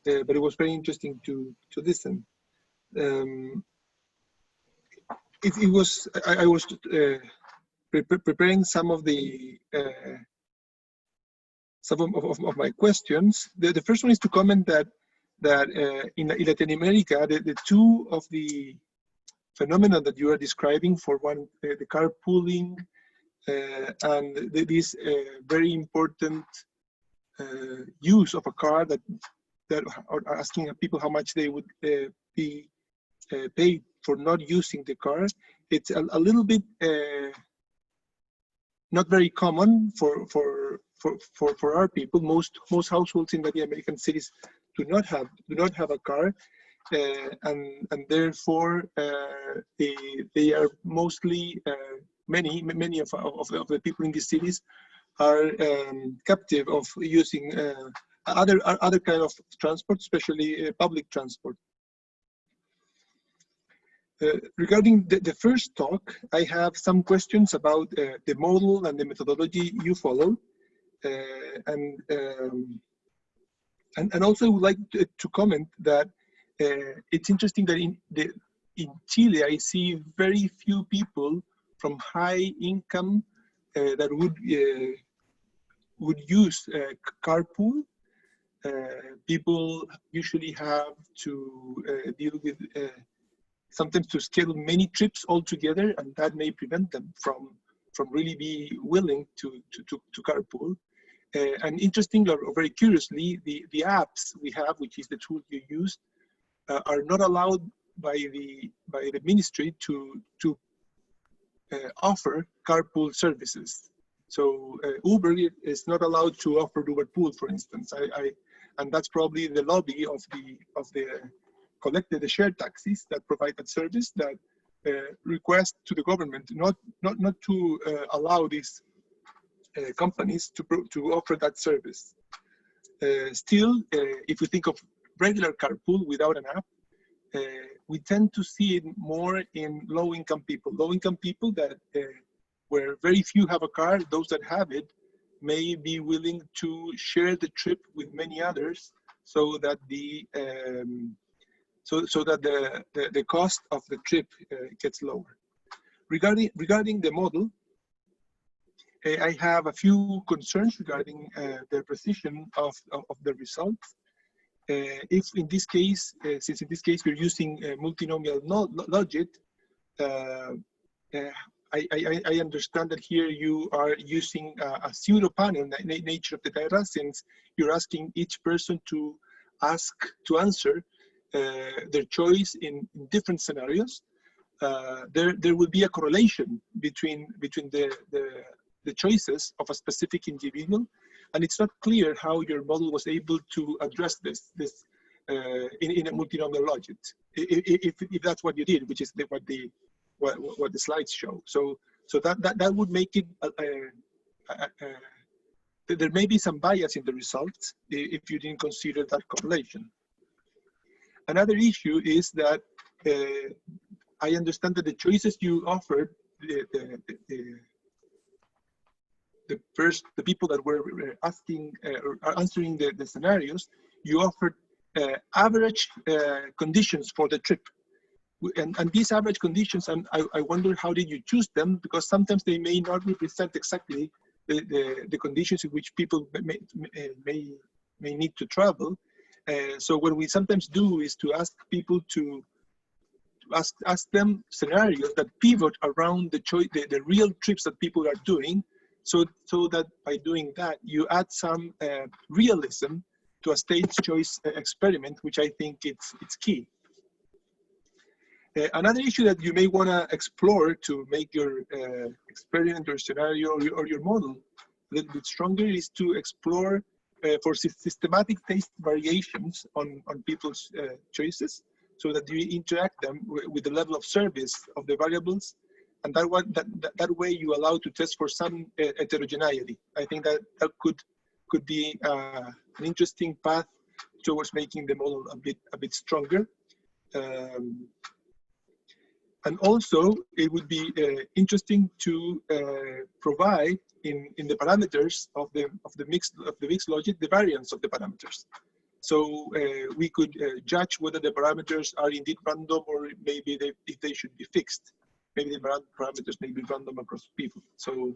but it was very interesting to listen. I was preparing some of my questions. The first one is to comment that in Latin America, the two of the phenomena that you are describing, for one, the carpooling and this very important use of a car that are asking people how much they would be paid for not using the car. It's a little bit not very common for our people. Most households in Latin American cities do not have a car, and therefore they are mostly many of the people in these cities are captive of using other kind of transport, especially public transport. Regarding the first talk, I have some questions about the model and the methodology you followed, and also I would like to comment that it's interesting that in Chile I see very few people from high income that would use carpool. People usually have to deal with sometimes to schedule many trips all together, and that may prevent them from really be willing to carpool. And interestingly, or very curiously, the apps we have, which is the tool you used, are not allowed by the ministry to offer carpool services. So Uber is not allowed to offer Uber Pool, for instance. And that's probably the lobby of the shared taxis that provide that service that request to the government not to allow these companies to offer that service. Still, if we think of regular carpool without an app, we tend to see it more in low-income people. Low-income people that where very few have a car, those that have it may be willing to share the trip with many others, so that the the cost of the trip gets lower. Regarding the model, I have a few concerns regarding the precision of the results. If in this case, since in this case we're using multinomial logic, I understand that here you are using a pseudo panel nature of the data, since you're asking each person to answer their choice in different scenarios. There will be a correlation between the choices of a specific individual, and it's not clear how your model was able to address this in a multinomial logic, if that's what you did, which is what the slides show. So that would make it there may be some bias in the results if you didn't consider that correlation. Another issue is that I understand that the choices you offered, the people that were asking or answering the scenarios, you offered average conditions for the trip. And these average conditions, and I wonder how did you choose them, because sometimes they may not represent exactly the conditions in which people may need to travel. So what we sometimes do is to ask people to ask them scenarios that pivot around the real trips that people are doing, so that by doing that you add some realism to a stage choice experiment, which I think it's key. Another issue that you may want to explore to make your experiment or scenario or your model a little bit stronger is to explore for systematic taste variations on people's choices, so that you interact them with the level of service of the variables, and that way you allow to test for some heterogeneity. I think that could be an interesting path towards making the model a bit stronger. And also, it would be interesting to provide in the parameters of the mixed logic the variance of the parameters. So we could judge whether the parameters are indeed random, or maybe if they should be fixed. Maybe the parameters may be random across people. So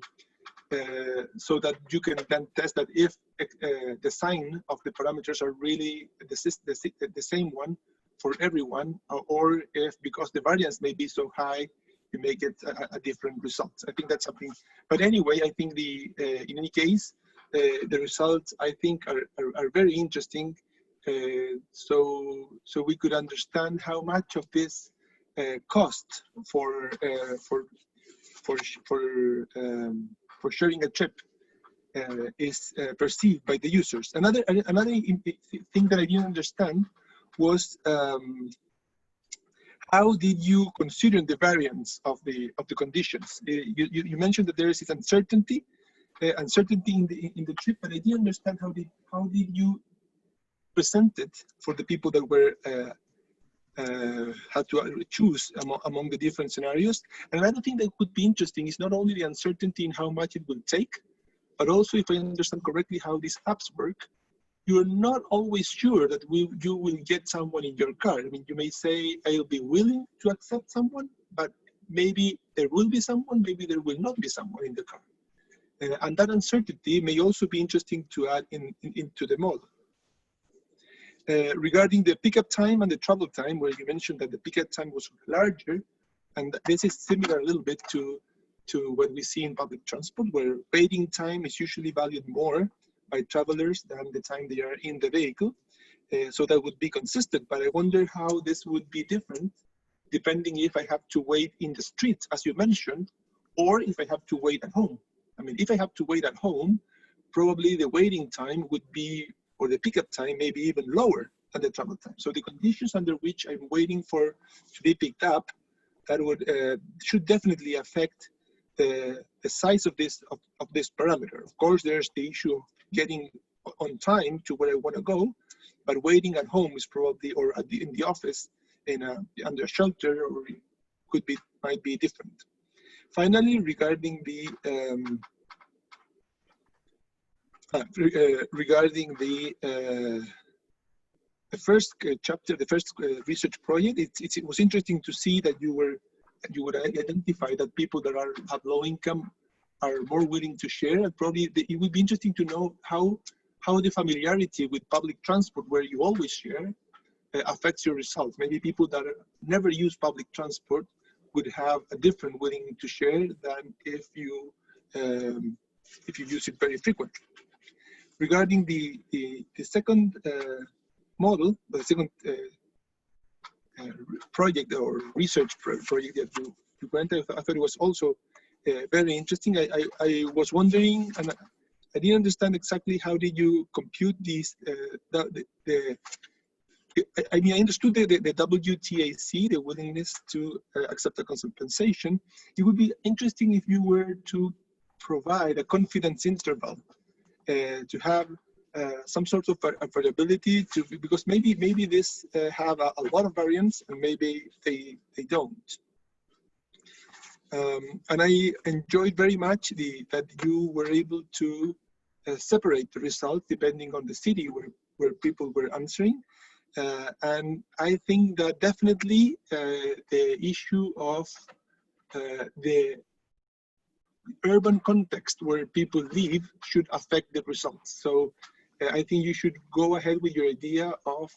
so that you can then test that if the sign of the parameters are really the same one for everyone, or if because the variance may be so high, you may get a different result. I think that's something. But anyway, I think in any case, the results I think are very interesting. So we could understand how much of this cost for sharing a trip is perceived by the users. Another thing that I didn't understand was how did you consider the variance of the conditions? You mentioned that there is this uncertainty in the trip, but I didn't understand how did you present it for the people that were had to choose among the different scenarios. And another thing that could be interesting is not only the uncertainty in how much it will take, but also, if I understand correctly, how these apps work. You're not always sure that you will get someone in your car. I mean, you may say, I'll be willing to accept someone, but maybe there will be someone, maybe there will not be someone in the car. And that uncertainty may also be interesting to add into the model. Regarding the pickup time and the travel time, where you mentioned that the pickup time was larger, and this is similar a little bit to what we see in public transport, where waiting time is usually valued more by travelers than the time they are in the vehicle. So that would be consistent, but I wonder how this would be different depending if I have to wait in the streets, as you mentioned, or if I have to wait at home. I mean, if I have to wait at home, probably the waiting time would be, or the pickup time may be even lower than the travel time. So the conditions under which I'm waiting to be picked up, that would should definitely affect the size of this parameter. Of course, there's the issue of getting on time to where I want to go, but waiting at home is probably, or in the office, under a shelter, or might be different. Finally, regarding the first chapter, the first research project, it was interesting to see that you would identify that people that have low income are more willing to share, and probably it would be interesting to know how the familiarity with public transport, where you always share, affects your results. Maybe people that never use public transport would have a different willingness to share than if you use it very frequently. Regarding the second model, the second project or research project that you went, I thought it was also very interesting. I was wondering, and I didn't understand exactly how did you compute these. I mean, I understood the WTAC, the willingness to accept a compensation. It would be interesting if you were to provide a confidence interval to have some sort of variability, because maybe this have a lot of variance, and maybe they don't. And I enjoyed very much that you were able to separate the results depending on the city where people were answering. And I think that definitely the issue of the urban context where people live should affect the results. So I think you should go ahead with your idea of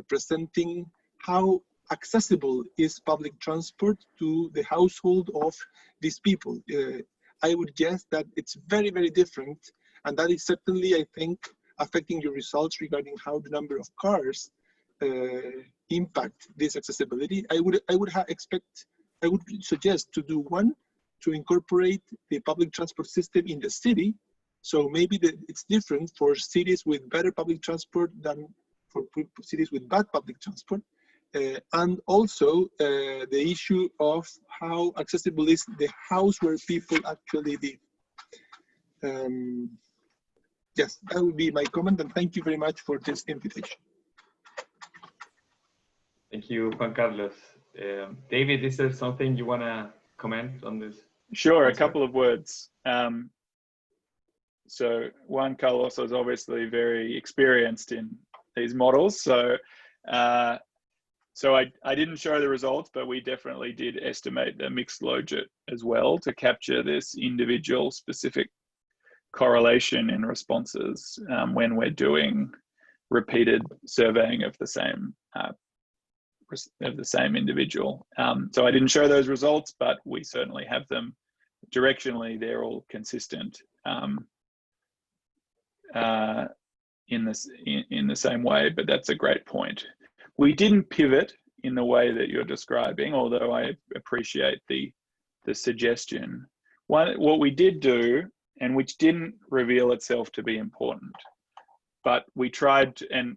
presenting how accessible is public transport to the household of these people. I would guess that it's very, very different, and that is certainly, I think, affecting your results regarding how the number of cars impact this accessibility. I would suggest to do one, to incorporate the public transport system in the city. So maybe it's different for cities with better public transport than for cities with bad public transport. And also the issue of how accessible is the house where people actually live. Yes, that would be my comment, and thank you very much for this invitation. Thank you, Juan Carlos. David, is there something you want to comment on this? Sure, a couple of words. So Juan Carlos is obviously very experienced in these models. So I didn't show the results, but we definitely did estimate the mixed logit as well to capture this individual specific correlation in responses when we're doing repeated surveying of the same individual. So I didn't show those results, but we certainly have them. Directionally, they're all consistent in the same way, but that's a great point. We didn't pivot in the way that you're describing, although I appreciate the suggestion. What we did do, and which didn't reveal itself to be important, but we tried to, and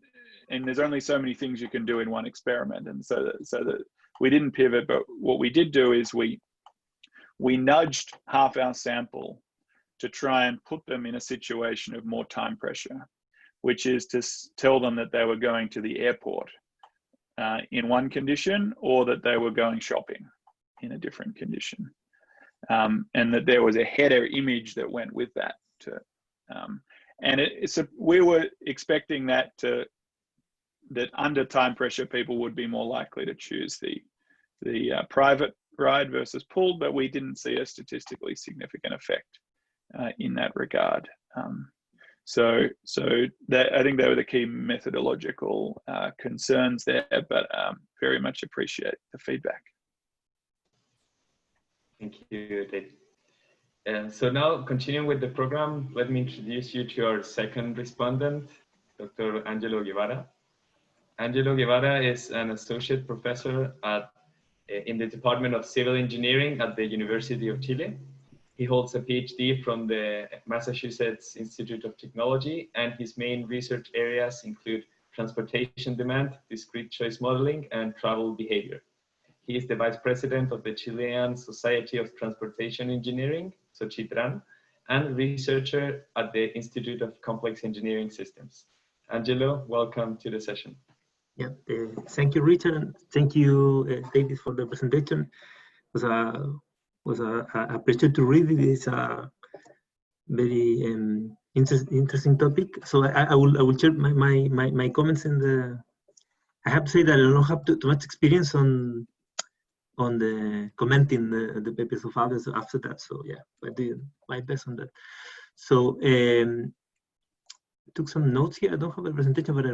there's only so many things you can do in one experiment, and so that we didn't pivot, but what we did do is we nudged half our sample to try and put them in a situation of more time pressure, which is to tell them that they were going to the airport in one condition, or that they were going shopping in a different condition. And that there was a header image that went with that. We were expecting that under time pressure, people would be more likely to choose the private ride versus pooled, but we didn't see a statistically significant effect in that regard. So that, I think they were the key methodological concerns there, but very much appreciate the feedback. Thank you, Dave. So now, continuing with the program, let me introduce you to our second respondent, Dr. Angelo Guevara. Angelo Guevara is an associate professor in the Department of Civil Engineering at the University of Chile. He holds a PhD from the Massachusetts Institute of Technology, and his main research areas include transportation demand, discrete choice modeling, and travel behavior. He is the vice president of the Chilean Society of Transportation Engineering, Xochitran, and researcher at the Institute of Complex Engineering Systems. Angelo, welcome to the session. Yeah, thank you, Richard, and thank you, David, for the presentation. It was a pleasure to read it. It's a very interesting topic. So I will share my comments in the. I have to say that I don't have too much experience on the commenting the papers of others after that. So yeah, I did my best on that. So took some notes here. I don't have a presentation, but I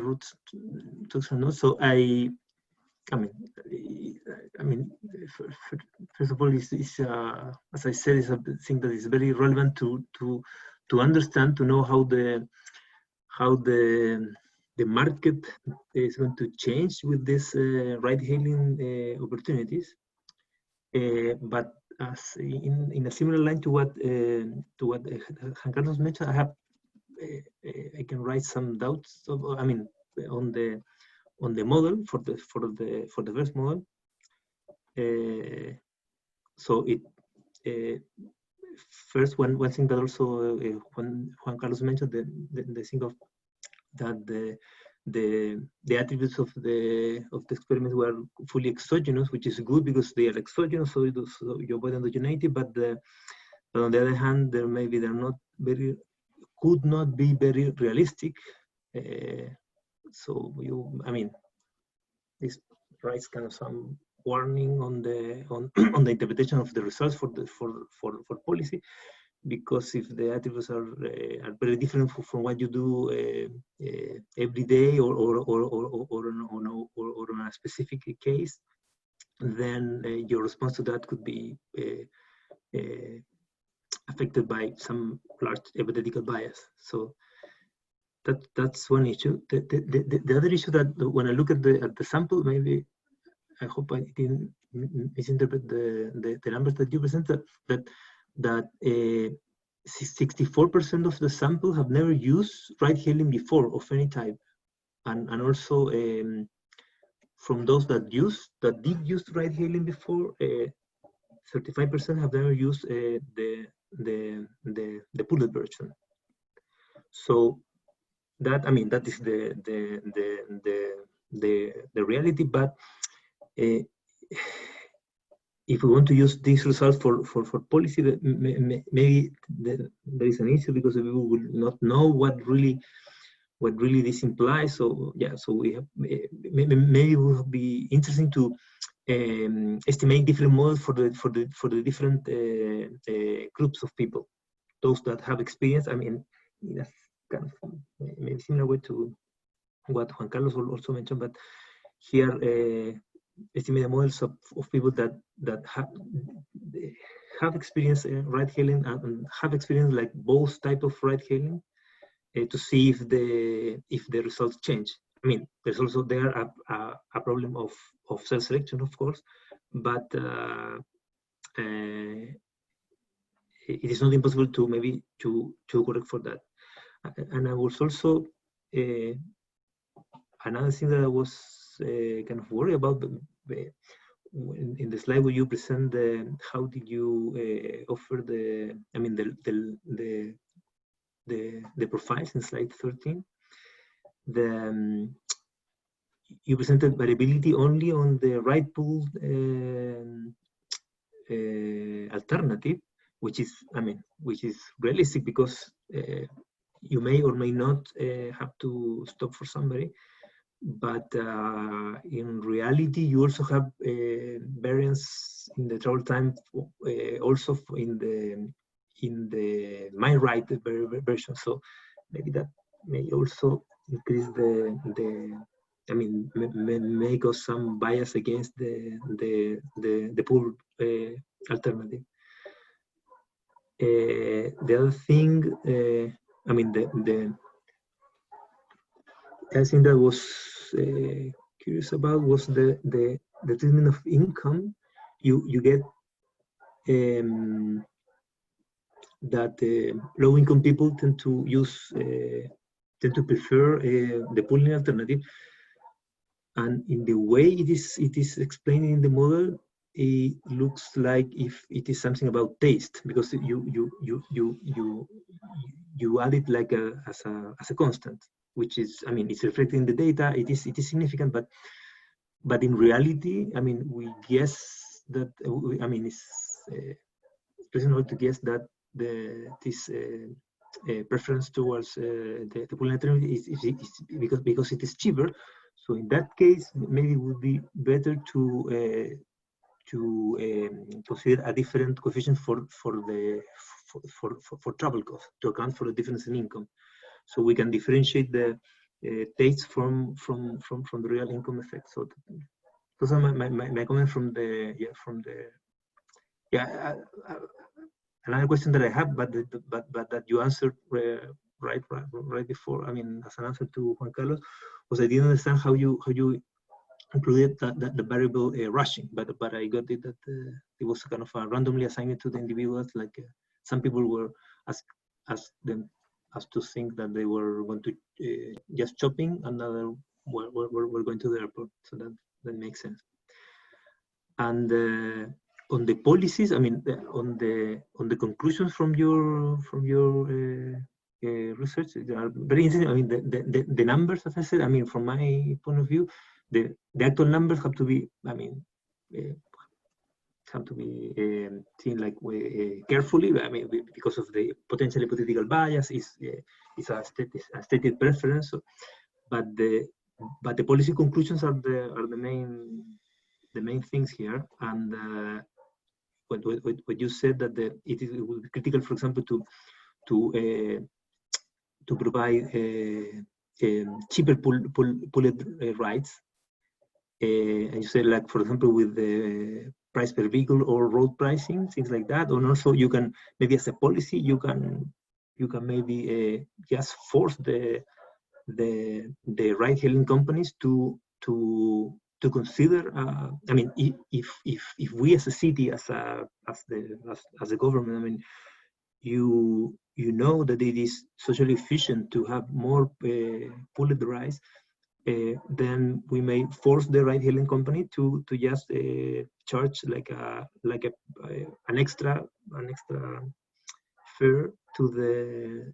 took some notes. So I mean, first of all, it's as I said, it's a thing that is very relevant to understand, to know how the market is going to change with this ride-hailing opportunities. But as in a similar line to what Juan Carlos mentioned, I can write some doubts of, I mean, on the model for the first model. So it first one thing that also Juan Carlos mentioned, the thing of that the attributes of the experiment were fully exogenous, which is good because they are exogenous, so you avoid endogeneity. But on the other hand, they're not very, could not be very realistic. So I mean, this writes kind of some warning on the on the interpretation of the results for policy, because if the attributes are very different from what you do every day or on a specific case, then your response to that could be affected by some large hypothetical bias. So that's one issue. The other issue, that when I look at the sample, maybe I hope I didn't misinterpret the numbers that you presented, that 64% of the sample have never used ride-hailing before of any type, and also from those that did use ride-hailing before, 35% have never used the pulled version. So that, I mean, that is the reality. But if we want to use these results for policy, maybe there is an issue, because people will not know what really this implies. So yeah, so we have maybe it would be interesting to estimate different models for the different groups of people. Those that have experience, I mean, that's kind of maybe similar way to what Juan Carlos also mentioned, but here estimate the models of people that have experience in ride-hailing and have experience like both type of ride-hailing, to see if the results change. I mean, there's also there a problem of self-selection, of course, but it is not impossible to maybe to correct for that. And I was also another thing that I was kind of worried about in the slide where you present how did you offer the profiles in slide 13. You presented variability only on the ride pool alternative, which is realistic, because you may or may not have to stop for somebody. But in reality, you also have variance in the travel time, also in the my right version. So maybe that may also increase may cause some bias against the pool alternative. The other thing, the thing that was curious about was the treatment of income. You get that low-income people tend to prefer the pooling alternative, and in the way it is explained in the model, it looks like if it is something about taste, because you add it like as a constant. which is, I mean, it's reflected in the data. It is significant, but in reality, I mean, we guess that, I mean, it's reasonable to guess that this preference towards the pool alternative is because it is cheaper. So in that case, maybe it would be better to consider a different coefficient for travel costs to account for the difference in income. So we can differentiate the tastes from the real income effect. So those are my comments from the another question that I have, but that you answered right before. I mean, as an answer to Juan Carlos, was I didn't understand how you included the variable rushing, but I got it that it was kind of randomly assigned to the individuals. Like some people were asked them as to think that they were going to just shopping, another were going to the airport. So that makes sense. And on the policies, I mean, on the conclusions from your research, they are very interesting. I mean, the numbers, as I said, I mean, from my point of view, the actual numbers have to be, I mean, seen like carefully. I mean, because of the potentially political bias, is a stated preference. So, but the policy conclusions are the main things here. And what you said that it will be critical, for example, to provide cheaper pulled rides. And you said, like, for example, with the price per vehicle or road pricing, things like that. And also you can maybe, as a policy, you can maybe just force the ride-hailing companies to consider. I mean, if we as a city, as a government, I mean, you know that it is socially efficient to have more pulled rides, then we may force the ride-hailing company to just charge like an extra fare to the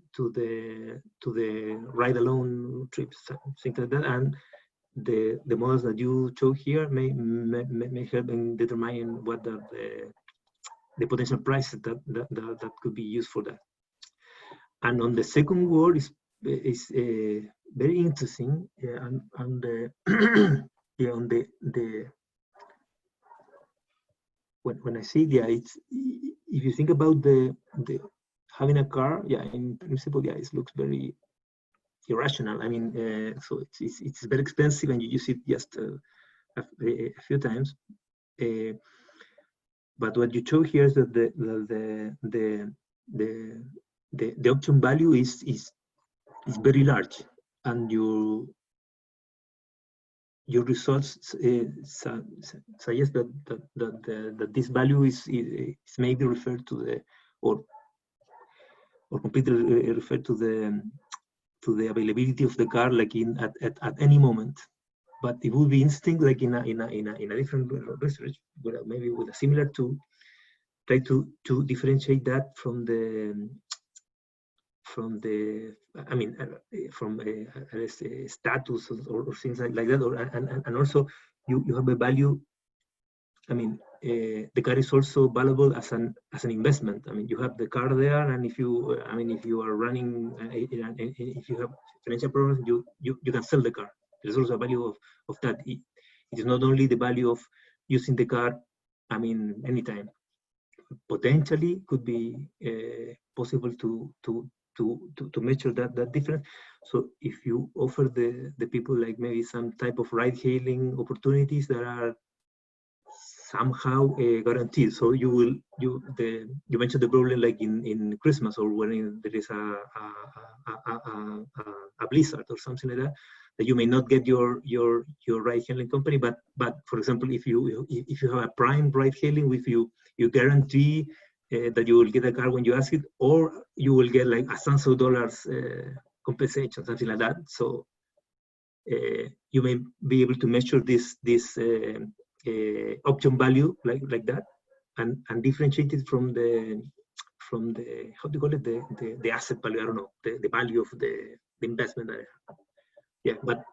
ride-alone trips, things like that. And the models that you show here may help in determining what the potential prices that could be used for that. And on the second word is very interesting, and on the when I see, yeah, it's, if you think about the having a car, yeah, in principle, yeah, it looks very irrational. I mean, so it's very expensive, and you use it just a few times. But what you show here is that the option value is very large, and your results suggest that this value is maybe referred to the or completely referred to the availability of the car, like at any moment. But it would be interesting, like in a different research, maybe with a similar tool, try to differentiate that from I mean, from status or things like that, and also you have a value. I mean, the car is also valuable as an investment. I mean, you have the car there, and if you are running, if you have financial problems, you can sell the car. There's also a value of that. It is not only the value of using the car, I mean, anytime. Potentially could be possible to measure that difference. So if you offer the people like maybe some type of ride-hailing opportunities that are somehow guaranteed. So you mentioned the problem like in Christmas, or when there is a blizzard or something like that, that you may not get your ride-hailing company, but for example, if you have a prime ride-hailing with you guarantee that you will get a car when you ask it, or you will get like $1,000 compensation, something like that. So you may be able to measure this option value like that, and differentiate it from the how do you call it, the asset value? I don't know, the value of the investment that I have. yeah, but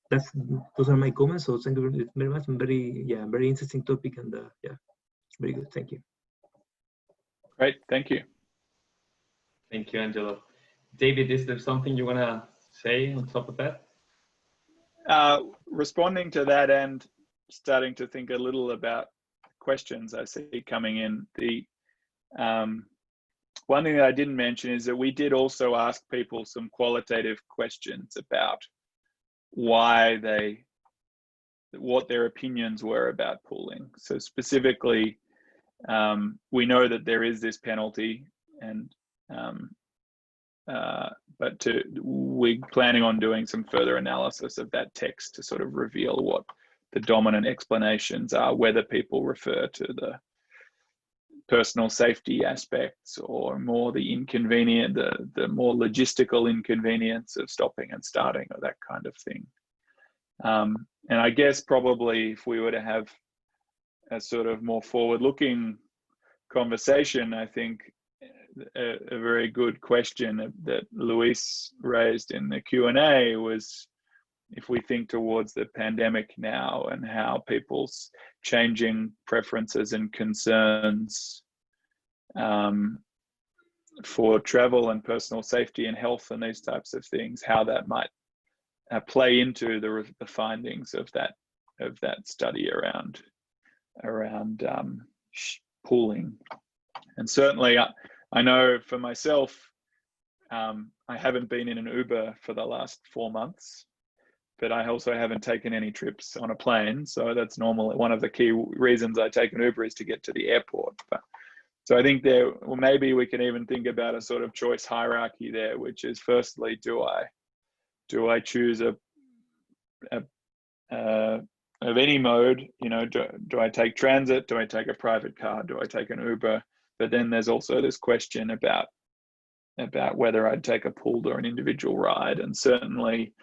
those are my comments. So thank you very much. Very interesting topic, and yeah, very good. Thank you. Great, thank you. Thank you, Angelo. David, is there something you want to say on top of that? Responding to that and starting to think a little about questions I see coming in. The one thing that I didn't mention is that we did also ask people some qualitative questions about what their opinions were about pooling. So specifically, we know that there is this penalty, and but we're planning on doing some further analysis of that text to sort of reveal what the dominant explanations are, whether people refer to the personal safety aspects or more the inconvenient, the more logistical inconvenience of stopping and starting, or that kind of thing. And I guess probably if we were to have a sort of more forward-looking conversation, I think a very good question that Luis raised in the Q&A was, if we think towards the pandemic now and how people's changing preferences and concerns for travel and personal safety and health and these types of things, how that might play into the findings of that study around pooling. And certainly I know for myself, I haven't been in an Uber for the last 4 months, but I also haven't taken any trips on a plane. So that's normally one of the key reasons I take an Uber, is to get to the airport. So I think maybe we can even think about a sort of choice hierarchy there, which is, firstly, do I choose of any mode? You know, do I take transit? Do I take a private car? Do I take an Uber? But then there's also this question about whether I'd take a pooled or an individual ride. And certainly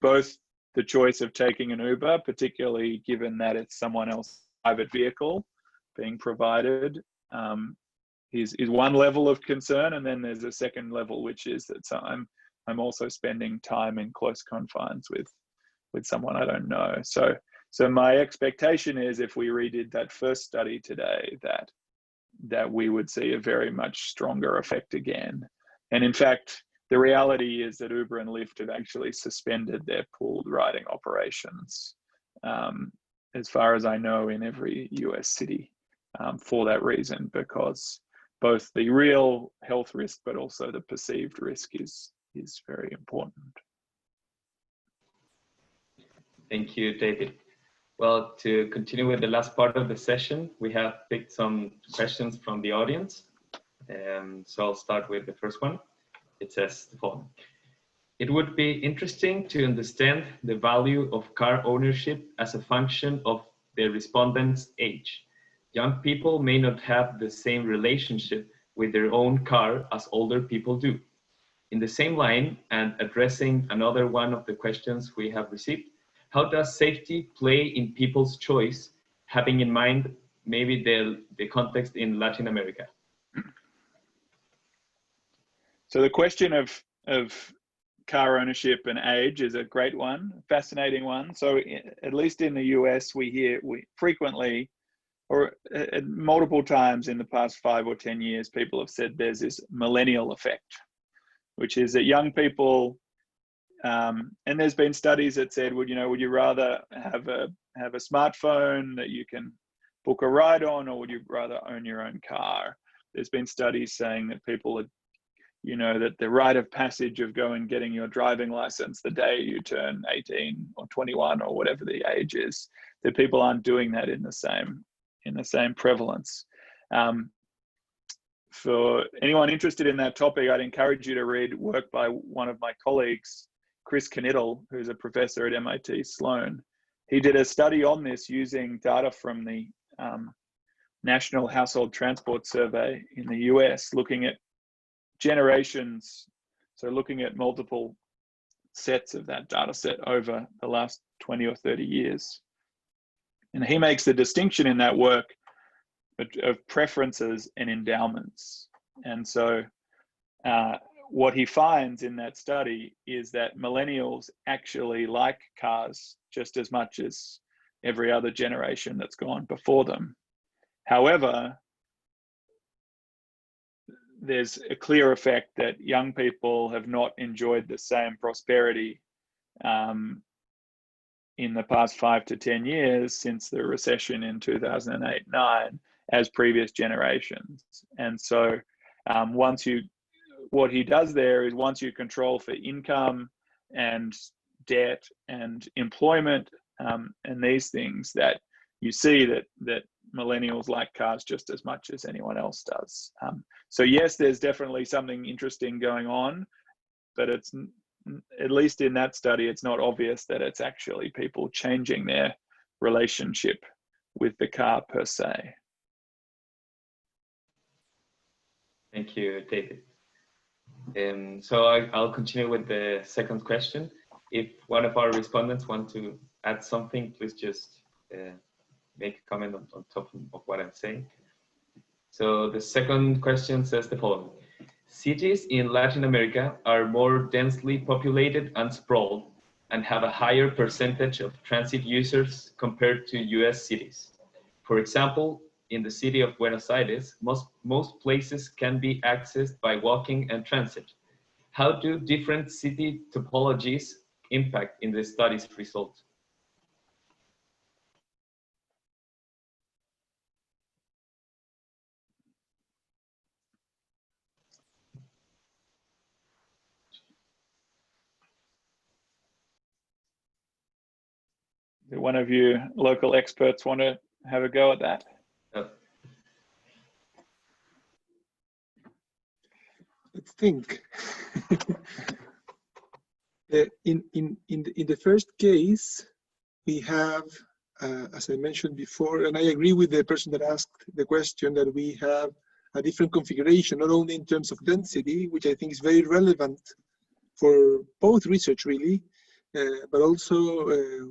both the choice of taking an Uber, particularly given that it's someone else's private vehicle being provided, is one level of concern. And then there's a second level, which is that I'm also spending time in close confines with someone I don't know. So my expectation is, if we redid that first study today, that we would see a very much stronger effect again. And in fact, the reality is that Uber and Lyft have actually suspended their pooled riding operations, as far as I know, in every US city, for that reason, because both the real health risk but also the perceived risk is very important. Thank you, David. Well, to continue with the last part of the session, we have picked some questions from the audience. So I'll start with the first one. It says the following: it would be interesting to understand the value of car ownership as a function of the respondent's age. Young people may not have the same relationship with their own car as older people do. In the same line, and addressing another one of the questions we have received, how does safety play in people's choice, having in mind maybe the context in Latin America? So the question of car ownership and age is a great one, fascinating one. So at least in the US, we frequently, or multiple times in the past 5 or 10 years, people have said there's this millennial effect, which is that young people, and there's been studies that said, would you rather have a smartphone that you can book a ride on, or would you rather own your own car? There's been studies saying that people are, that the rite of passage of getting your driving license the day you turn 18 or 21 or whatever the age is, that people aren't doing that in the same prevalence. For anyone interested in that topic, I'd encourage you to read work by one of my colleagues, Chris Knittel, who's a professor at MIT Sloan. He did a study on this using data from the National Household Transport Survey in the US, looking at generations, so looking at multiple sets of that data set over the last 20 or 30 years. And he makes the distinction in that work of preferences and endowments. And so what he finds in that study is that millennials actually like cars just as much as every other generation that's gone before them. However, there's a clear effect that young people have not enjoyed the same prosperity in the past 5 to 10 years since the recession in 2008-9 as previous generations. And so what he does there is once you control for income and debt and employment and these things, that you see that millennials like cars just as much as anyone else does. So yes, there's definitely something interesting going on, but it's, at least in that study, it's not obvious that it's actually people changing their relationship with the car per se. Thank you, David. So I'll continue with the second question. If one of our respondents want to add something, please just make a comment on top of what I'm saying. So the second question says the following. Cities in Latin America are more densely populated and sprawled and have a higher percentage of transit users compared to US cities. For example, in the city of Buenos Aires, most places can be accessed by walking and transit. How do different city topologies impact in the study's results? Do one of you local experts want to have a go at that? Let's think. In the first case, we have, as I mentioned before, and I agree with the person that asked the question, that we have a different configuration, not only in terms of density, which I think is very relevant for both research really, but also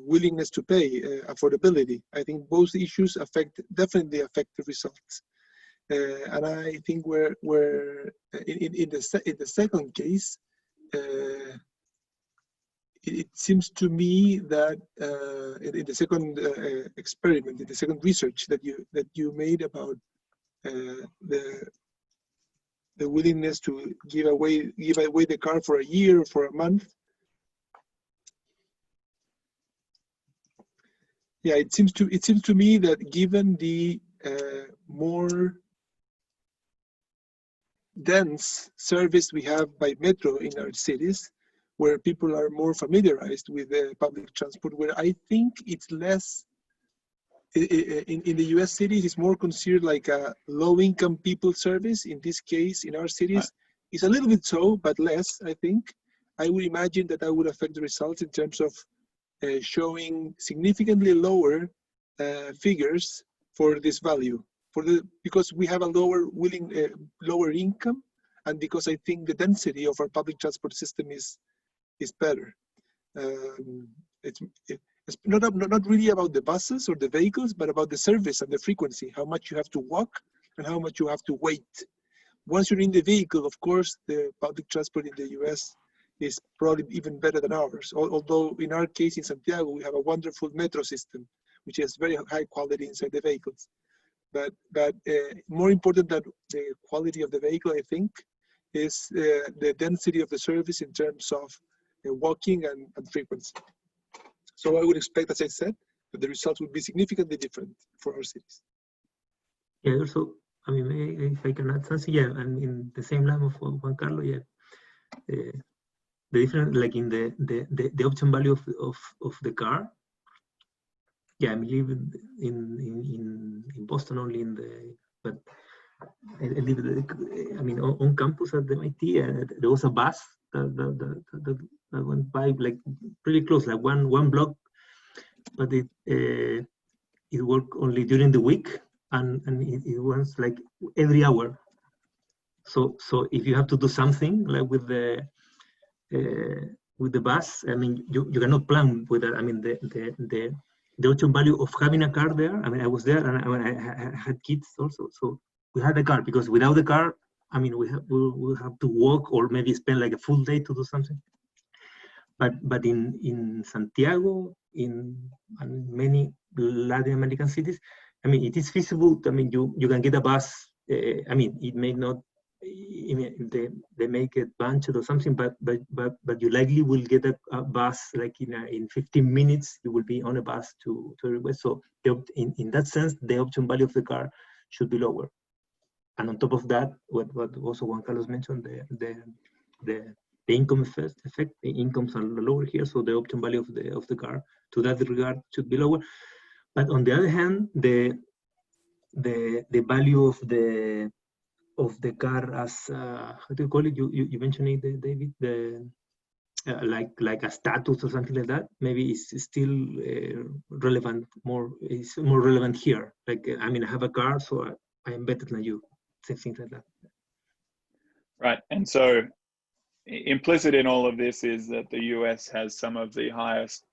willingness to pay, affordability. I think both issues definitely affect the results. And I think we're in the second case, it seems to me that in the second experiment, in the second research that you made about the willingness to give away the car for a year or for a month. Yeah, it seems to me that given the more dense service we have by metro in our cities, where people are more familiarized with public transport, where I think it's less, in the US cities, it's more considered like a low-income people service. In this case, in our cities, it's a little bit so, but less, I think. I would imagine that would affect the results in terms of showing significantly lower figures for this value, because we have a lower income, and because I think the density of our public transport system is better. It's not really about the buses or the vehicles, but about the service and the frequency, how much you have to walk and how much you have to wait. Once you're in the vehicle, of course, the public transport in the US is probably even better than ours. Although in our case in Santiago, we have a wonderful metro system, which has very high quality inside the vehicles. But more important than the quality of the vehicle, I think, is the density of the service in terms of walking and frequency. So I would expect, as I said, that the results would be significantly different for our cities. Yeah, also, I mean, if I can add something, yeah, I'm in the same line of Juan Carlos, yeah. The difference, like in the option value of the car. Yeah, I live in Boston only but I live, I mean, on campus at the MIT, and there was a bus that went by like pretty close, like one block, but it worked only during the week, and it was like every hour. So if you have to do something like with the bus, I mean, you cannot plan with that. I mean, the option value of having a car there. I mean, I was there, and I had kids also, so we had a car, because without the car, I mean, we'll have to walk or maybe spend like a full day to do something. But in Santiago, in many Latin American cities, I mean, it is feasible. I mean, you can get a bus. I mean, it may not. I mean, they make it budget or something, but you likely will get a bus like in 15 minutes. You will be on a bus to everywhere. So in that sense, the option value of the car should be lower. And on top of that, what also Juan Carlos mentioned, the income effect, the incomes are lower here, so the option value of the car to that regard should be lower. But on the other hand, the value of the car as how do you call it? You mentioned it, David. Like a status or something like that. Maybe it's still relevant. It's more relevant here. Like I mean, I have a car, so I am better than you. Things like that. Right, and so implicit in all of this is that the US has some of the highest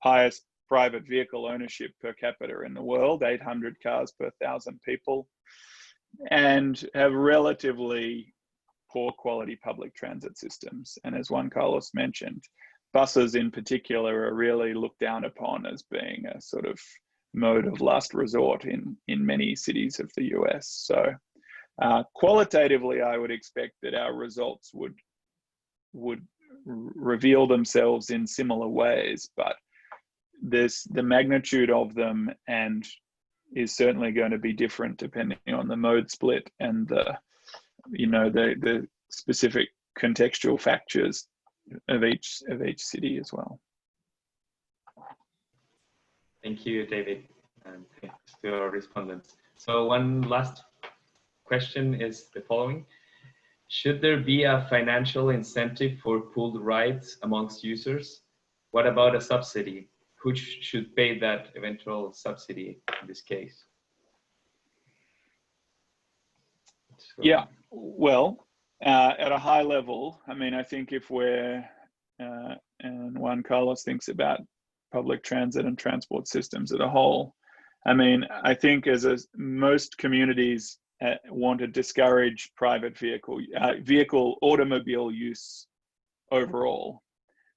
highest private vehicle ownership per capita in the world, 800 cars per 1,000 people, and have relatively poor quality public transit systems. And as Juan Carlos mentioned, buses in particular are really looked down upon as being a sort of mode of last resort in many cities of the US. So qualitatively, I would expect that our results would reveal themselves in similar ways, but the magnitude of them is certainly going to be different depending on the mode split and the specific contextual factors of each city as well. Thank you, David, and thanks to our respondents. So one last question is the following. Should there be a financial incentive for pooled rides amongst users? What about a subsidy? Who should pay that eventual subsidy in this case? So, yeah, well, at a high level, I mean, I think if and Juan Carlos thinks about public transit and transport systems as a whole, I mean, I think most communities want to discourage private automobile use overall.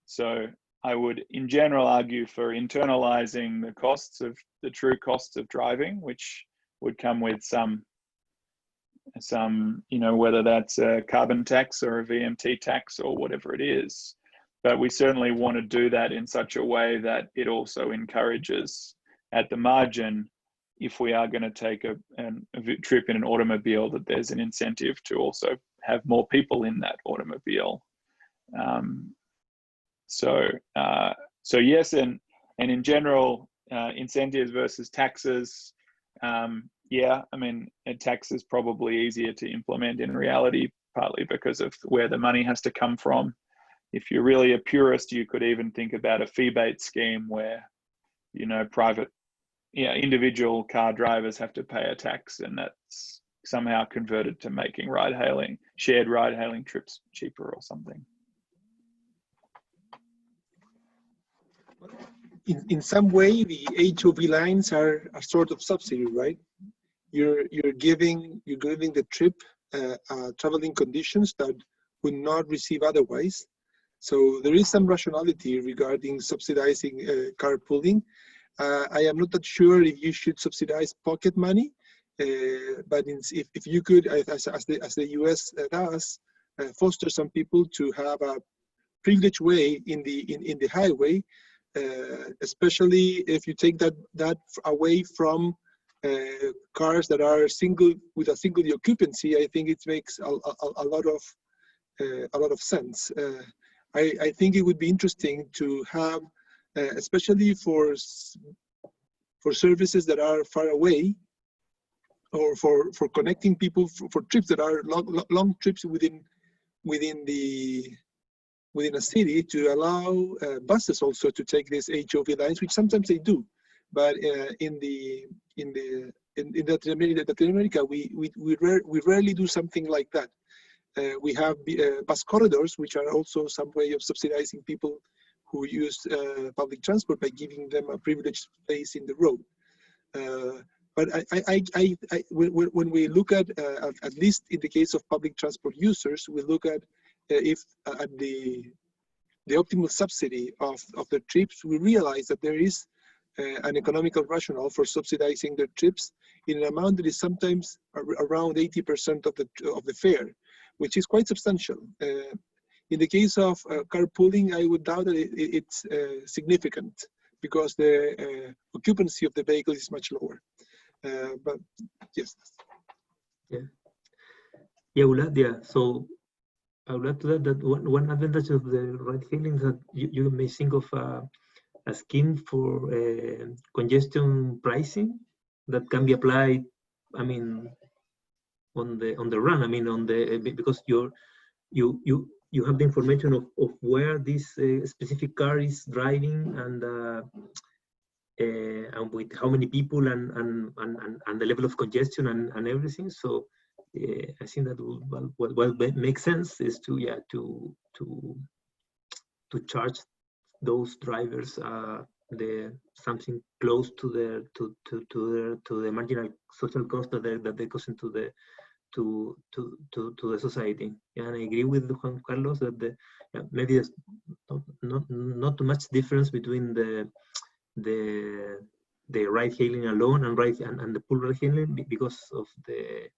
So I would, in general, argue for internalizing the true costs of driving, which would come with some, whether that's a carbon tax or a VMT tax or whatever it is. But we certainly want to do that in such a way that it also encourages, at the margin, if we are going to take a trip in an automobile, that there's an incentive to also have more people in that automobile. So yes, and in general, incentives versus taxes. Yeah, I mean, a tax is probably easier to implement in reality, partly because of where the money has to come from. If you're really a purist, you could even think about a fee-based scheme where, individual car drivers have to pay a tax, and that's somehow converted to making shared ride-hailing trips cheaper or something. In some way, the HOV lines are a sort of subsidy, right? You're giving the trip traveling conditions that would not receive otherwise. So there is some rationality regarding subsidizing carpooling. I am not that sure if you should subsidize pocket money, but if you could, as the US does, foster some people to have a privileged way in the highway, especially if you take that away from cars that are with a single occupancy. I think it makes a lot of sense. I think it would be interesting to have, especially for services that are far away, or for connecting people for trips that are long trips within a city, to allow buses also to take these HOV lines, which sometimes they do. But in Latin America, we rarely do something like that. We have bus corridors, which are also some way of subsidizing people who use public transport by giving them a privileged place in the road. But when we look at least in the case of public transport users, we look at if at the optimal subsidy of the trips, we realize that there is an economical rationale for subsidizing their trips in an amount that is sometimes around 80% of the fare, which is quite substantial. In the case of carpooling, I would doubt that it's significant because the occupancy of the vehicle is much lower. But yes. I would add, so I would add to that one advantage of the ride-hailing is that you may think of a scheme for congestion pricing that can be applied. I mean, on the run. I mean, because you have the information of where this specific car is driving and with how many people and the level of congestion and everything. So I think that what makes sense is to charge those drivers something close to the marginal social cost that they cause into to the society. And I agree with Juan Carlos that maybe there's not too much difference between the ride hailing alone and the pool ride hailing because of the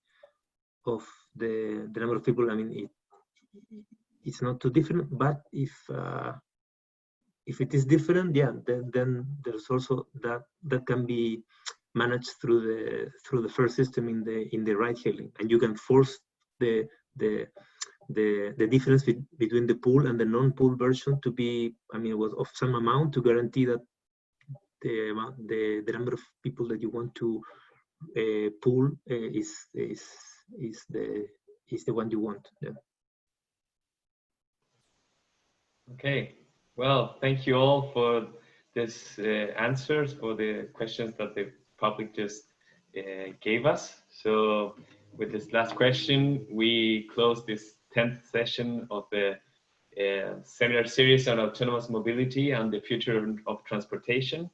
number of people. I mean, it's not too different, but if it is different, then there's also that can be managed through the first system in the ride hailing, and you can force the difference between the pool and the non-pool version to be, I mean, was of some amount to guarantee that the number of people that you want to pool is the one you want. Yeah. Okay. Well, thank you all for this answers for the questions that the public just gave us. So with this last question, we close this 10th session of the seminar series on autonomous mobility and the future of transportation.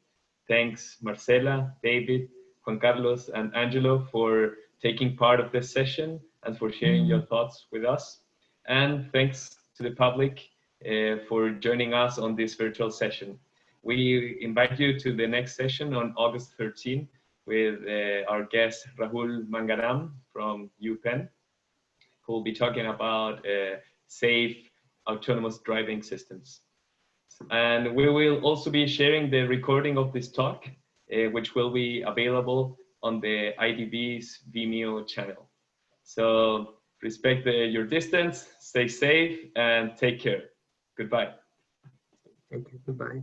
Thanks, Marcela, David, Juan Carlos, and Angelo for taking part of this session and for sharing your thoughts with us. And thanks to the public for joining us on this virtual session. We invite you to the next session on August 13 with our guest Rahul Mangaram from UPenn, who will be talking about safe autonomous driving systems. And we will also be sharing the recording of this talk, which will be available on the IDB's Vimeo channel. So respect your distance, stay safe, and take care. Goodbye. Thank you. Goodbye.